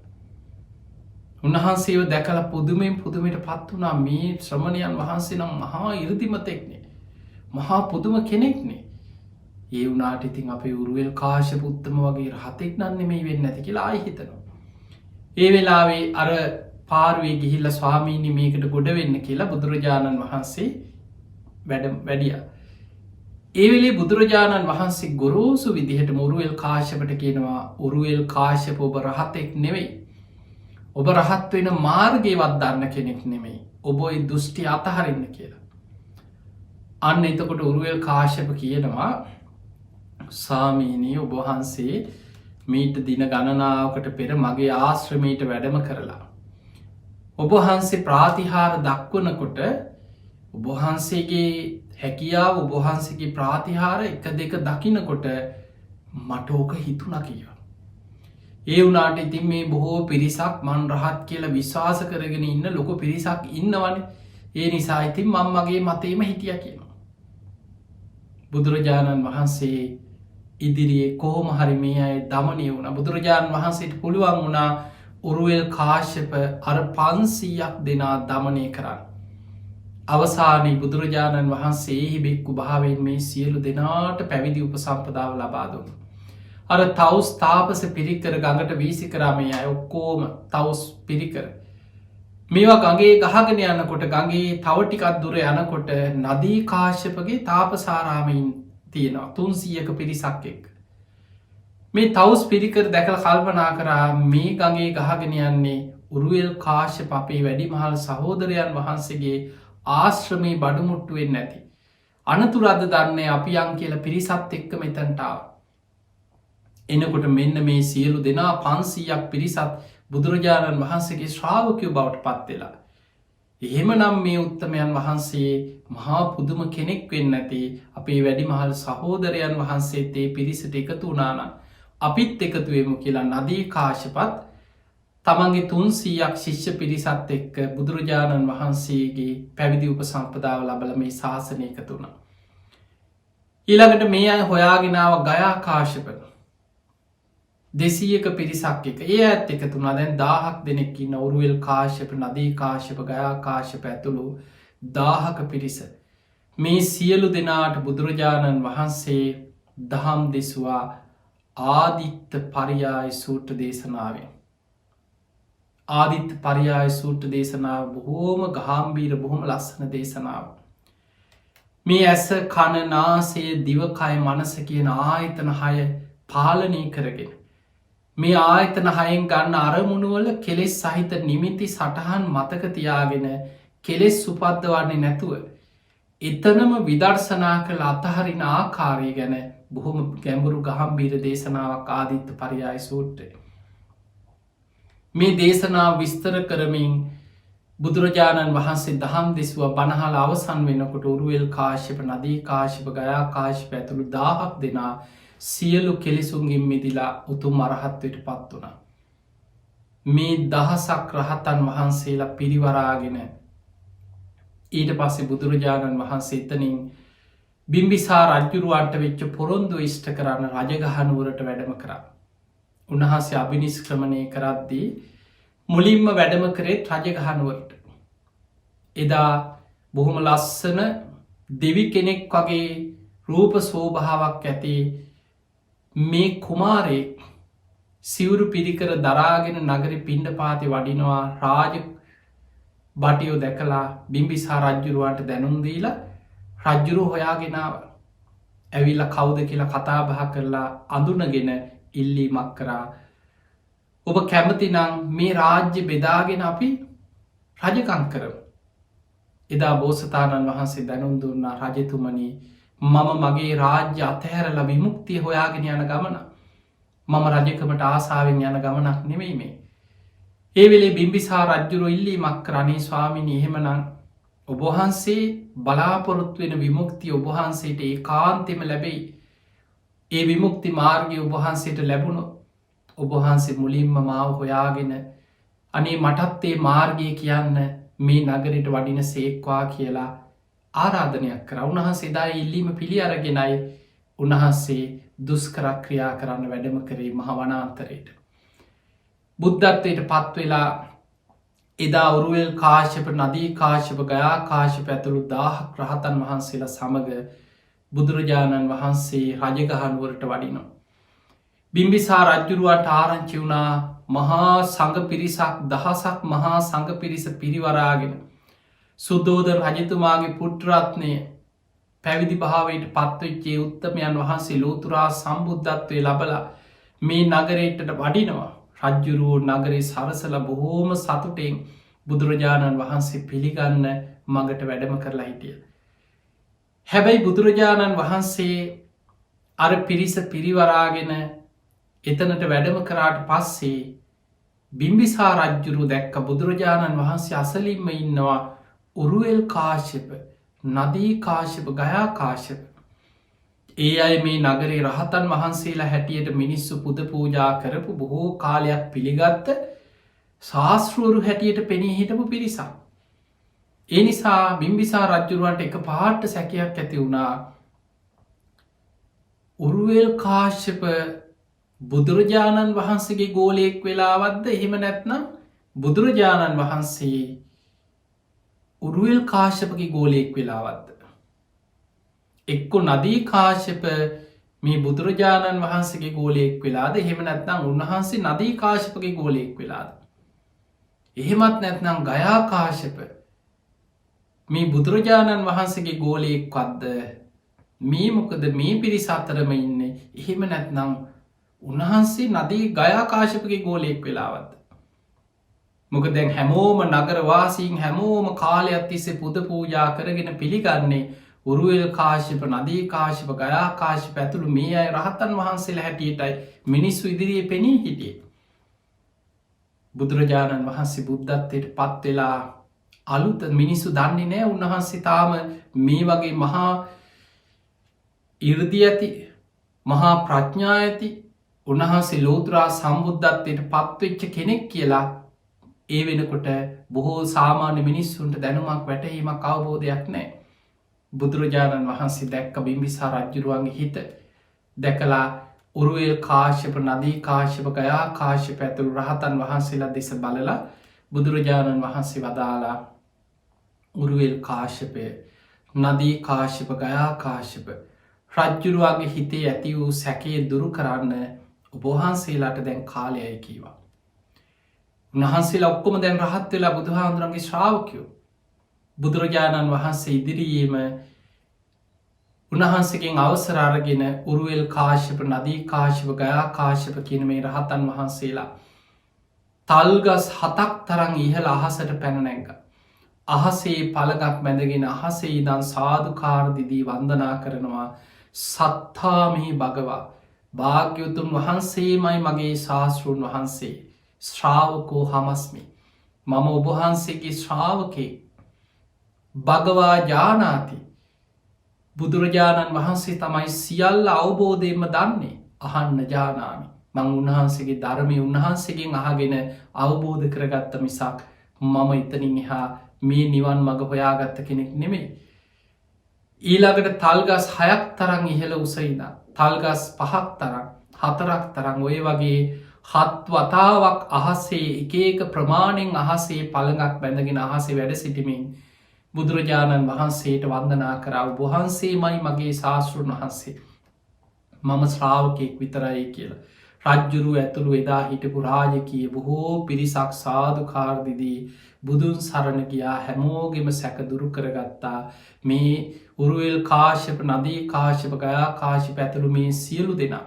උන්වහන්සේව දැකලා පුදුමෙන් පුදුමයට පත් වුණා මේ ශ්‍රමණයන් වහන්සේ නම් මහා 이르දිමතෙක්නේ. මහා පුදුම කෙනෙක්නේ. ඒ වුණාට ඉතින් අපේ උරුවෙල් කාශ්‍යප උත්තම වගේ රහතෙක් නම් නෙමෙයි වෙන්නේ නැති කියලා ආයි හිතනවා. ඒ වෙලාවේ අර පාරුවේ ගිහිල්ලා ස්වාමීනි මේකට ගොඩ වෙන්න කියලා බුදුරජාණන් වහන්සේ වැඩියා. ඒ වෙලේ බුදුරජාණන් වහන්සේ ගොරෝසු විදිහට උරුවෙල් කාශ්‍යපට කියනවා උරුවෙල් කාශ්‍යප ඔබ රහතෙක් නෙවෙයි. ඔබ රහත් වෙන මාර්ගයවත් දන්න කෙනෙක් නෙමෙයි. ඔබ ওই දුෂ්ටි අතහරින්න කියලා. අන්න එතකොට උරුවෙල් කාශ්‍යප කියනවා ස්වාමීනී ඔබ වහන්සේ මීට දින ගණනාවකට පෙර මගේ ආශ්‍රමයට වැඩම කරලා. ඔබ වහන්සේ ප්‍රාතිහාර දක්වනකොට ඔබ වහන්සේගේ හැකියාව ඔබ වහන්සේගේ ප්‍රාතිහාර එක දෙක දකිනකොට මට ඕක හිතුණා කියලා. ඒ වුණාට ඉතින් මේ බොහෝ පිරිසක් මන් රහත් කියලා විශ්වාස කරගෙන ඉන්න ලොකු පිරිසක් ඉන්නවනේ. ඒ නිසා ඉතින් මම මගේ මතේම හිටියා කියනවා. බුදුරජාණන් වහන්සේ ඉදිරියේ කොහොම හරි මේ අය දමනය වුණා. බුදුරජාණන් වහන්සේට පුළුවන් වුණා උරුවෙල් කාශ්‍යප අර 500ක් දෙනා දමනය කරන්න. අවසානයේ බුදුරජාණන් වහන්සේ එහි බික්කු භාවයෙන් මේ සියලු දෙනාට පැවිදි උපසම්පදාව ලබා දුන්නා. අර තවුස් තාපස පිරිකර ගඟට වීසි කරා මේ අය ඔක්කොම තවුස් පිරිකර. මේවා ගඟේ ගහගෙන යනකොට ගඟේ තව ටිකක් දුර යනකොට නදී කාශ්‍යපගේ තාපසාරාමයින් තියෙනවා 300ක පිරිසක් එක්ක. මේ තවුස් පිරිකර දැකලා කල්පනා කරා මේ ගඟේ ගහගෙන යන්නේ උරුවෙල් කාශ්‍යප අපේ වැඩිමහල් සහෝදරයන් වහන්සේගේ ආශ්‍රමේ බඩමුට්ටු වෙන්නේ නැති. අනතුරද දන්නේ අපි යන් කියලා පිරිසත් එක්ක මෙතනට ආවා. එනකොට මෙන්න මේ සියලු දෙනා 500ක් පිරිසත් බුදුරජාණන් වහන්සේගේ ශ්‍රාවකයෝ බවට පත් වෙලා. එහෙමනම් මේ උත්තමයන් වහන්සේ මහා පුදුම කෙනෙක් වෙන්නේ නැති අපේ වැඩිමහල් සහෝදරයන් වහන්සේත් ඒ පිරිසට එකතු වුණා නම් අපිත් එකතු වෙමු කියලා නදී කාශ්‍යපත් තමන්ගේ 300ක් ශිෂ්‍ය පිරිසත් එක්ක බුදුරජාණන් වහන්සේගේ පැවිදි උපසම්පදාව ලබලා මේ ශාසනය එකතු වුණා. ඊළඟට මේ අය හොයාගෙන ආව ගයා කාශ්‍යප 200ක පිරිසක් එක. ඒ ඇත් එකතු වුණා. දැන් 1000ක් දෙනෙක් ඉන්න උරුවෙල් කාශ්‍යප නදී කාශ්‍යප ගයා කාශ්‍යප ඇතුළු 1000ක පිරිස. මේ සියලු දෙනාට බුදුරජාණන් වහන්සේ දහම් දෙසුවා ආදිත්ත පරියාය සූත්‍ර දේශනාවෙන්. ආදිත්ත පරියාය සූත්‍ර දේශනාව බොහෝම ගාම්භීර බොහොම ලස්සන දේශනාව. මේ ඇස කන නාසය දිවකය මනස කියන ආයතන 6 පාලනය කරගෙන මේ ආයතන 6න් ගන්න අරමුණුවල කෙලෙස් සහිත නිමිති සටහන් මතක තියාගෙන කෙලෙස් උපද්දවන්නේ නැතුව එතනම විදර්ශනා කළ අතහරින ආකාරය ගැන බොහොම ගැඹුරු ගාම්භීර දේශනාවක් ආදිත්ත පරියාය සූත්‍රය. මේ දේශනාව විස්තර කරමින් බුදුරජාණන් වහන්සේ දහම් දෙසුව බණහල අවසන් වෙනකොට උරුවෙල් කාශ්‍යප නදී කාශ්‍යප ගයා කාශ්‍යප ඇතුළු 1000ක් දෙනා සියලු කෙලෙසුන්ගින් මිදිලා උතුම් අරහත්වයට පත් වුණා. මේ දහසක් රහතන් වහන්සේලා පිරිවරාගෙන ඊට පස්සේ බුදුරජාණන් වහන්සේ එතනින් බිම්බිසාර රජුරුවන්ට වෙච්ච පොරොන්දු ඉෂ්ට කරන්න රජගහනුවරට වැඩම කරා. උන්වහන්සේ අභිනිෂ්ක්‍රමණය කරද්දී මුලින්ම වැඩම කරේ රජගහනුවරට. එදා බොහොම ලස්සන දෙවි කෙනෙක් වගේ රූප සෝභාවක් ඇති මේ කුමාරයෙක් සිවුරු පිරිකර දරාගෙන නගරෙ පිණ්ඩපාතේ වඩිනවා. රාජ බටියෝ දැකලා බිම්බිසාර රජුරුවන්ට දැනුම් දීලා රජුරුව හොයාගෙන ආවා. ඇවිල්ල කවුද කියලා කතා බහ කරලා අඳුනගෙන ඉල්ලීමක් කරා. ඔබ කැමතිනම් මේ රාජ්‍ය බෙදාගෙන අපි රජකං කරමු. එදා බෝසතාණන් වහන්සේ දැනුම් දුන්නා රජතුමනී මම මගේ රාජ්‍ය අතහැරල විමුක්තිය හොයාගෙන යන ගමන. මම රජකමට ආසාාවෙන් යන ගමනක් නෙමෙයි මේ. ඒ වෙලේ බිම්බිසා රජ්ජුරු ඉල්ලීමක් කරණී ස්වාමිනි එහෙමනම් ඔබහන්සේ බලාපොරොත්තු වෙන විමුක්තිය ඔබහන්සේට ඒ කාන්තෙම ලැබෙයි. ඒ විමුක්ති මාර්ගය ඔබහන්සේට ලැබුණු ඔබහන්සේ මුලින්ම මාව හොයාගෙන අනේ මටත්තේ මාර්ගය කියන්න මේ නගරයට වඩින සේක්වා කියලා ආරාධනයක් කර උන්හන්සේ දා ඉල්ලීම පිළි අරගෙනයි උන්හන්සේ දුස්කරක්‍රියා කරන්න වැඩම කරේ මහවනාන්තරයට. බුද්ධත්වයට පත්වෙලා එදා උරුවල් කාශ්‍යප නදී කාශ්‍යප ගයා කාශ්‍යප ඇතුළු 1000ක් රහතන් වහන්සේලා සමඟ බුදුරජාණන් වහන්සේ රජගහනුවරට වඩිනවා. බිම්බිසා රජ්ජුරුවට ආරංචි වුණා මහා සඟ පිරිසක් දහසක් මහා සඟ පිරිස පිරිවරාගෙන සුද්දෝදන රජතුමාගේ පුට්‍රත්නය පැවිදි භාවයට පත්වච්චේ උත්තමයන් වහන්සේ ලෝතුරා සම්බුද්ධත්වය ලබල මේ නගරේටට වඩිනවා. රජ්ජුරුවෝ නගරේ සරසල බොහෝම සතුටෙන් බුදුරජාණන් වහන්සේ පිළිගන්න මඟට වැඩම කරලා හිටිය. හැබැයි බුදුරජාණන් වහන්සේ අර පිරිස පිරිවරාගෙන එතනට වැඩම කරාට පස්සේ බිම්බිසා රජ්ජුරු දැක්ක බුදුරජාණන් වහන්සේ අසලින්ම ඉන්නවා උරුවල් කාශ්‍යප නදී කාශ්‍යප ගයා කාශ්‍යප. ඒ අය මේ නගරේ රහතන් වහන්සේලා හැටියට මිනිස්සු පුද පූජා කරපු බොහෝ කාලයක් පිළිගත්ත ශාස්තෘවරු හැටියට පෙනී හිටපු පිරිසක්. ඒ නිසා බිම්බිසා රජ්ජුරුවන්ට එක පාට්ට සැකයක් ඇති වුණා උරුවල් කාශ්‍යප බුදුරජාණන් වහන්සේගේ ගෝලයෙක් වෙලාවද්ද එහෙම නැත්නම් බුදුරජාණන් වහන්සේ උරුවල් කාශ්‍යපගේ ගෝලයෙක් වෙලාවද්ද. එක්කො නදී කාශ්‍යප මේ බුදුරජාණන් වහන්සේගේ ගෝලයෙක් වෙලාද එහෙම නැත්නම් උන්වහන්සේ නදී කාශ්‍යපගේ ගෝලයෙක් වෙලාද. එහෙමත් නැත්නම් ගයා කාශ්‍යප මේ බුදුරජාණන් වහන්සේගේ ගෝලයෙක් වද්ද මේ මොකද මේ පිරිස අතරම ඉන්න එහෙම නැත්නම් උන්වහන්සේ නදී ගයා කාශ්‍යපගේ ගෝලයෙක් වෙලාවත්ද. මොක දැන් හැමෝම නගරවාසීන් හැමෝම කාලයක් තිස්සේ පුද පූජා කරගෙන පිළිගන්නේ උරුවල් කාශ්‍යප නදී කාශ්‍යප ගයා කාශ්‍යප ඇතුළු මේ අය රහතන් වහන්සේලා හැටියටයි මිනිස්සු ඉදිරියේ පෙනී හිටියේ. බුදුරජාණන් වහන්සේ බුද්ධත්වයට පත්වෙලා අලුත මිනිස්සු දන්නේ නෑ උන්වහන්සේ තාම මේ වගේ මහා ඉර්දි ඇති මහා ප්‍රඥා ඇති උන්වහන්සේ ලෝතුරා සම්බුද්ධත්වයට පත්වෙච්ච කෙනෙක් කියලා ඒ වෙනකොට බොහෝ සාමාන්‍ය මිනිස්සුන්ට දැනුමක් වැටහීමක් අවබෝධයක් නෑ. බුදුරජාණන් වහන්සේ දැක්ක බිම්බිසා රජ්ජුරුවන්ගේ හිත දැකලා උරුවල් කාශ්‍යප නදී කාශ්‍යප ගයා කාශ්‍යප ඇතුළු රහතන් වහන්සේලා දෙස බලලා බුදුරජාණන් වහන්සේ වදාලා උරුවල් කාශ්‍යපය නදී කාශ්‍යප ගයා කාශ්‍යප රජ්ජුරුවන්ගේ හිතේ ඇති වූ සැකේ දුරු කරන්න ඔබහන්සේලාට දැන් කාලයයි කීවා. උන්වහන්සේලා ඔක්කොම දැන් රහත් වෙලා බුදුහාමුදුරන්ගේ ශ්‍රාවකයෝ. බුදුරජාණන් වහන්සේ ඉදිරියේම උන්වහන්සේගෙන් අවසර අරගෙන උරුවල් කාශ්‍යප නදී කාශ්‍යප ගයා කාශ්‍යප කියන මේ රහතන් වහන්සේලා තල්ගස් 7ක් තරම් ඉහළ අහසට පැන නැග්ග. අහසේ පළඟක් මැදගෙන අහසේ ඉඳන් සාදුකාර දිදී වන්දනා කරනවා සත්තාමෙහි භගවා භාග්‍යවතුන් වහන්සේමයි මගේ ශාස්තෘන් වහන්සේ ශ්‍රාවකෝ හමස්මි මම ඔබහන්සේගේ ශ්‍රාවකේ භගවා ජානාති බුදුරජාණන් වහන්සේ තමයි සියල්ල අවබෝධයෙන්ම දන්නේ අහන්න ජානාමි මං උන්වහන්සේගේ ධර්මය උන්වහන්සේගෙන් අහගෙන අවබෝධ කරගත්ත මිසක් මම එතනින් එහා මේ නිවන් මඟ හොයාගත්ත කෙනෙක් නෙමෙයි. ඊළඟට තල්ගස් 6ක් තරම් ඉහළ උසයිද තල්ගස් 5ක් තරම් 4ක් තරම් ඔය වගේ 7 වතාවක් අහසේ එක එක ප්‍රමාණයෙන් අහසේ පළඟක් බැඳගෙන අහසේ වැඩ සිටිමින් බුදුරජාණන් වහන්සේට වන්දනා කරා වහන්සේමයි මගේ ශාස්තෘන් වහන්සේ මම ශ්‍රාවකයෙක් විතරයි කියලා. රජ්ජුරු ඇතුළු එදා හිටපු රාජකීය බොහෝ පිරිසක් සාධකාරදිදී බුදුන් සරණ ගියා හැමෝගෙම සැකදුරු කරගත්තා මේ උරුවෙල් කාශ්‍යප නදී කාශ්‍යප ගයා කාශි පැතුළු මේ සියලු දෙනා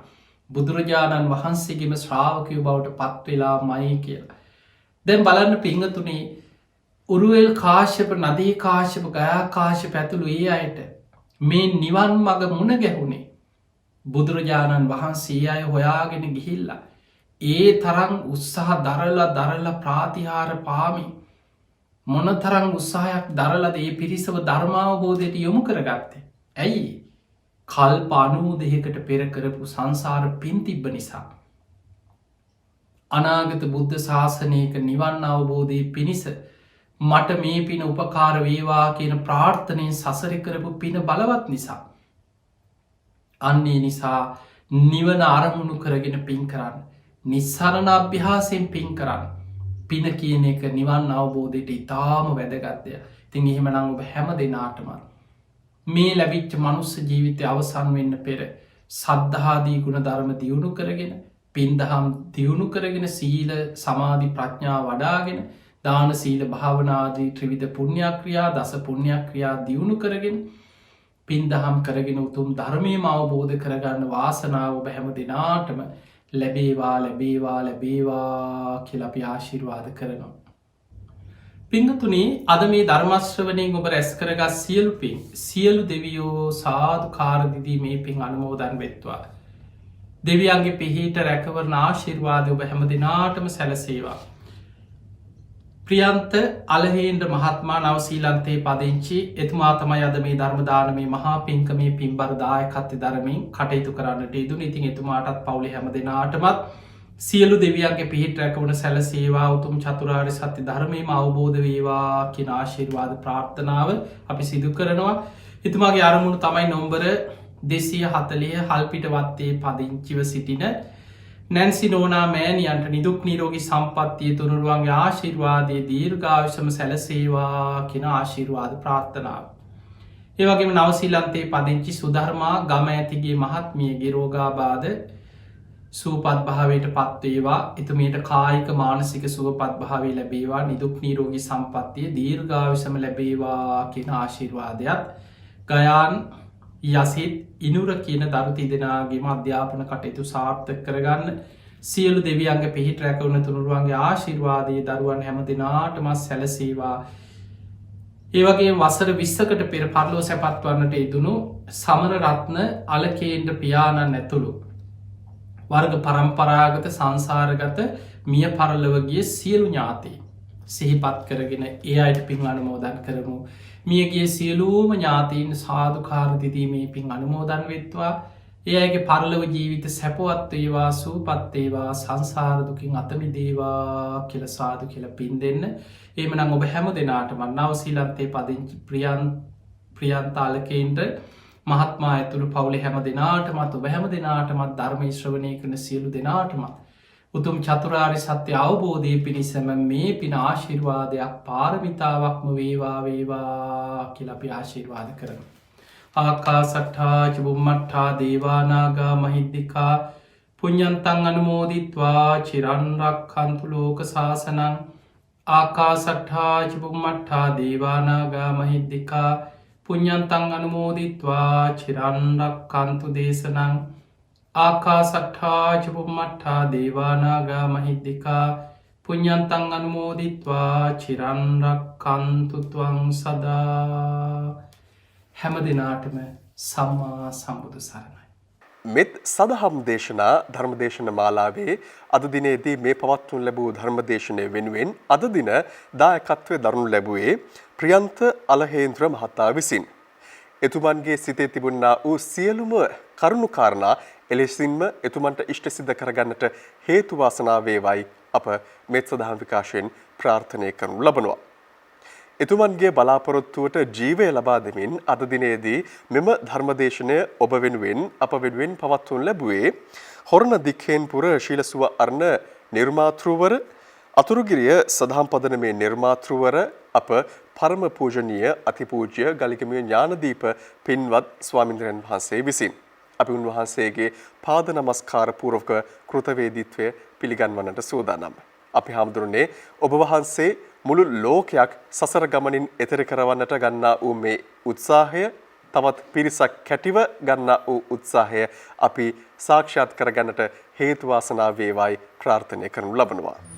බුදුරජාණන් වහන්සේගෙම ශ්‍රාවකයෝ බවට පත්වෙලා මයි කියලා. දැන් බලන්න පිංහතුනේ උරුවෙල් කාශ්‍යප නදී කාශ්‍යප ගයා කාශ්‍යප පැතුළු ඒ අයට මේ නිවන් මග මුණ ගැහුණේ බුදුරජාණන් වහන්සේ අය හොයාගෙන ගිහිල්ලා ඒ තරම් උත්සාහ දරල ප්‍රාතිහාර පාමි මොන තරම් උත්සාහයක් දරලද ඒ පිරිසව ධර්මාවබෝධයට යොමු කරගත්තේ. ඇයි කල්ප 92කට පෙර කරපු සංසාර පින් තිබ්බ නිසා. අනාගත බුද්ධ ශාසනයක නිවන් අවබෝධය පිණිස මට මේ පින උපකාර වේවා කියන ප්‍රාර්ථනයෙන් සසර කරපු පින බලවත් නිසා. අන්නේ නිසා නිවන අරමුණු කරගෙන පින් කරන්න. නිස්සරණ අභ්‍යාසයෙන් පින් කරන්න. පින කියන එක නිවන් අවබෝධයට ඉතාම වැදගත්ය. ඉතින් එහෙමනම් ඔබ හැම දෙනාටම මේ ලැබිච්ච මනුස්ස ජීවිතය අවසන් වෙන්න පෙර සද්ධාදී ගුණ ධර්ම දියුණු කරගෙන පින්දහම් දියුණු කරගෙන සීල සමාධි ප්‍රඥා වඩාගෙන දාන සීල භාවනාදී ත්‍රිවිධ පුණ්‍යක්‍රියා දස පුණ්‍යක්‍රියා දියුණු කරගෙන පින්දහම් කරගෙන උතුම් ධර්මයම අවබෝධ කරගන්න වාසනාව ඔබ හැම දෙනාටම ලැබේවා කියලා අපි ආශිර්වාද කරනවා. පිංගතුනේ අද මේ ධර්මශ්‍රවණයෙන් ඔබ රැස් කරගත් සියලු පින් සියලු දෙවියෝ සාධකාරදිදී මේ පින් අනුමෝදන් වෙත්වා. දෙවියන්ගේ පිහිට රැකවරණ ආශිර්වාද ඔබ හැම දෙනාටම සැලසේවා. ප්‍රියන්ත අලහේන්ද්‍ර මහත්මා නවසීලන්තයේ පදිංචි එතුමා තමයි අද මේ ධර්මදානමේ මහා පින්කමේ පින්බර දායකත්වය දරමින් කටයුතු කරන්නට ඉදුණ. ඉතින් එතුමාටත් පවුලේ හැම දෙනාටමත් සියලු දෙවියන්ගේ පිහිට රැකවන සැලසේවා උතුම් චතුරාර්ය සත්‍ය ධර්මයම අවබෝධ වේවා කියන ආශිර්වාද ප්‍රාර්ථනාව අපි සිදු කරනවා. එතුමාගේ අරමුණු තමයි නොම්බර 240 හල්පිට වත්තේ පදිංචිව සිටින නැන්සි නෝනා මෑණියන්ට නිදුක් නිරෝගී සම්පත්තිය තුනුරුවන්ගේ ආශිර්වාදය දීර්ඝායුෂම සැලසේවා කියන ආශිර්වාද ප්‍රාර්ථනාව. ඒවගේම නවසීලන්තයේ පදිංචි සුධර්මා ගම ඇතිගේ මහත්මියගේ රෝගාබාධ සූපත් භාවයට පත්වේවා එතුමට කායික මානසික සුවපත් භාවය ලැබේවා නිදුක් නිරෝගී සම්පත්තිය දීර්ඝායුෂම ලැබේවා කියන ආශිර්වාදයක් ගයාන් යසිත් ඉනුර කියන දරු තිදෙනගේ අධ්‍යාපන කටයුතු සාර්ථක කරගන්න සියලු දෙවියන්ගේ පිහිට රැකවුණ තුනුරුවන්ගේ ආශිර්වාදය දරුවන් හැම දෙනාටම සැලසේවා. ඒවගේ වසර 20කට පෙර පරලෝ සැපත්වන්නට ඉදුණු සමන රත්න අලකේන්ද්‍ර පියාණන් ඇතුළු වර්ග පරම්පරාගත සංසාරගත මිය පරලවගේ සියලු ඥාතී සිහිපත් කරගෙන ඒ අයට පින් අනුමෝදන් කරමු. මියගේ සියලූම ඥාතීන් සාධකාරදිදීමේ පින් අනුමෝදන් වෙත්වා. ඒ අයගේ පරලව ජීවිත සැපවත්වේවා සූපත්තේවා සංසාරදුකින් අතමිදේවා කියල සාධ කියල පින් දෙන්න. ඒමනම් ඔබ හැම දෙනාටම නවසීලන්තේ පදිංචි ප්‍රියන්තාලකෙන්ට මහත්මා ඇතුළු පවුලි හැම දෙනාටමත් ඔබ හැම දෙනාටමත් ධර්ම ශ්‍රවණය කන සියලු දෙනාටමත් උතුම් චතුරාරි සත්‍ය අවබෝධය පිණිසම මේ පින ආශිර්වාදයක් පාරමිතාවක්ම වේවා කියල අපි ආශිර්වාද කරන. ආකා සට්හා චබුම්මට්හා දේවානාගා මහිද්දිකා පුඤ්ඤන්තං අනුමෝදිත්වා චිරන්රක් කන්තු ලෝක සාසනං ආකා සට්හා චබුම්මට්හා දේවානාගා මහිද්දිකා පුඤ්ඤන්තං අනුමෝදිත්වා චිරන්රක් කන්තු දේශනං ආකා සට්හා චබුම්මට්හා දේවානාගා මහිද්දිකා පුඤ්ඤන්තං අනුමෝදිත්වා චිරන්රක් කන්තුත්වං සදා. හැම දෙනාටම සම්මා සම්බුදු සරණයි. මෙත් සදහම් දේශනා ධර්මදේශන මාලාවේ අද දිනේදී මේ පවත්වනු ලැබූ ධර්මදේශනය වෙනුවෙන් අද දින දායකත්වය දරනු ලැබුවේ ප්‍රියන්ත අලහේන්ද්‍ර මහතා විසින්. එතුමන්ගේ සිතේ තිබුණා වූ සියලුම කරුණු කාරණා එලෙසින්ම එතුමන්ට ඉෂ්ට සිද්ධ කරගන්නට හේතු වාසනා වේවයි අප මෙත් සදහම් විකාශයෙන් ප්‍රාර්ථනා කරනු ලබනවා. එතුමන්ගේ බලාපොරොත්තුවට ජීවය ලබා දෙමින් අද දිනේදී මෙම ධර්මදේශනය ඔබ වෙනුවෙන් අප වෙනුවෙන් පවත්වනු ලැබුවේ හොරණ දික්හේන්පුර ශීලසුව අර්ණ නිර්මාතෘවර අතුරුගිරිය සදහම් පදනමේ නිර්මාතෘවර අප පරම පූජනීය අතිපූජ්‍ය ගලිගමුව ඥානදීප පින්වත් ස්වාමීන්ද්‍රයන් වහන්සේ විසින් අපි උන්වහන්සේගේ පාද නමස්කාර පූර්වක කෘතවේදීත්වය පිළිගන්වන්නට සූදානම්. අපි හාමුදුරනේ ඔබ වහන්සේ මුළු ලෝකයක් සසර ගමනින් එතෙර කරවන්නට ගන්නා වූ මේ උත්සාහය තවත් පිරිසක් කැටිව ගන්නා වූ උත්සාහය අපි සාක්ෂාත් කරගන්නට හේතු වාසනා වේවායි ප්‍රාර්ථනා කරනු ලබනවා.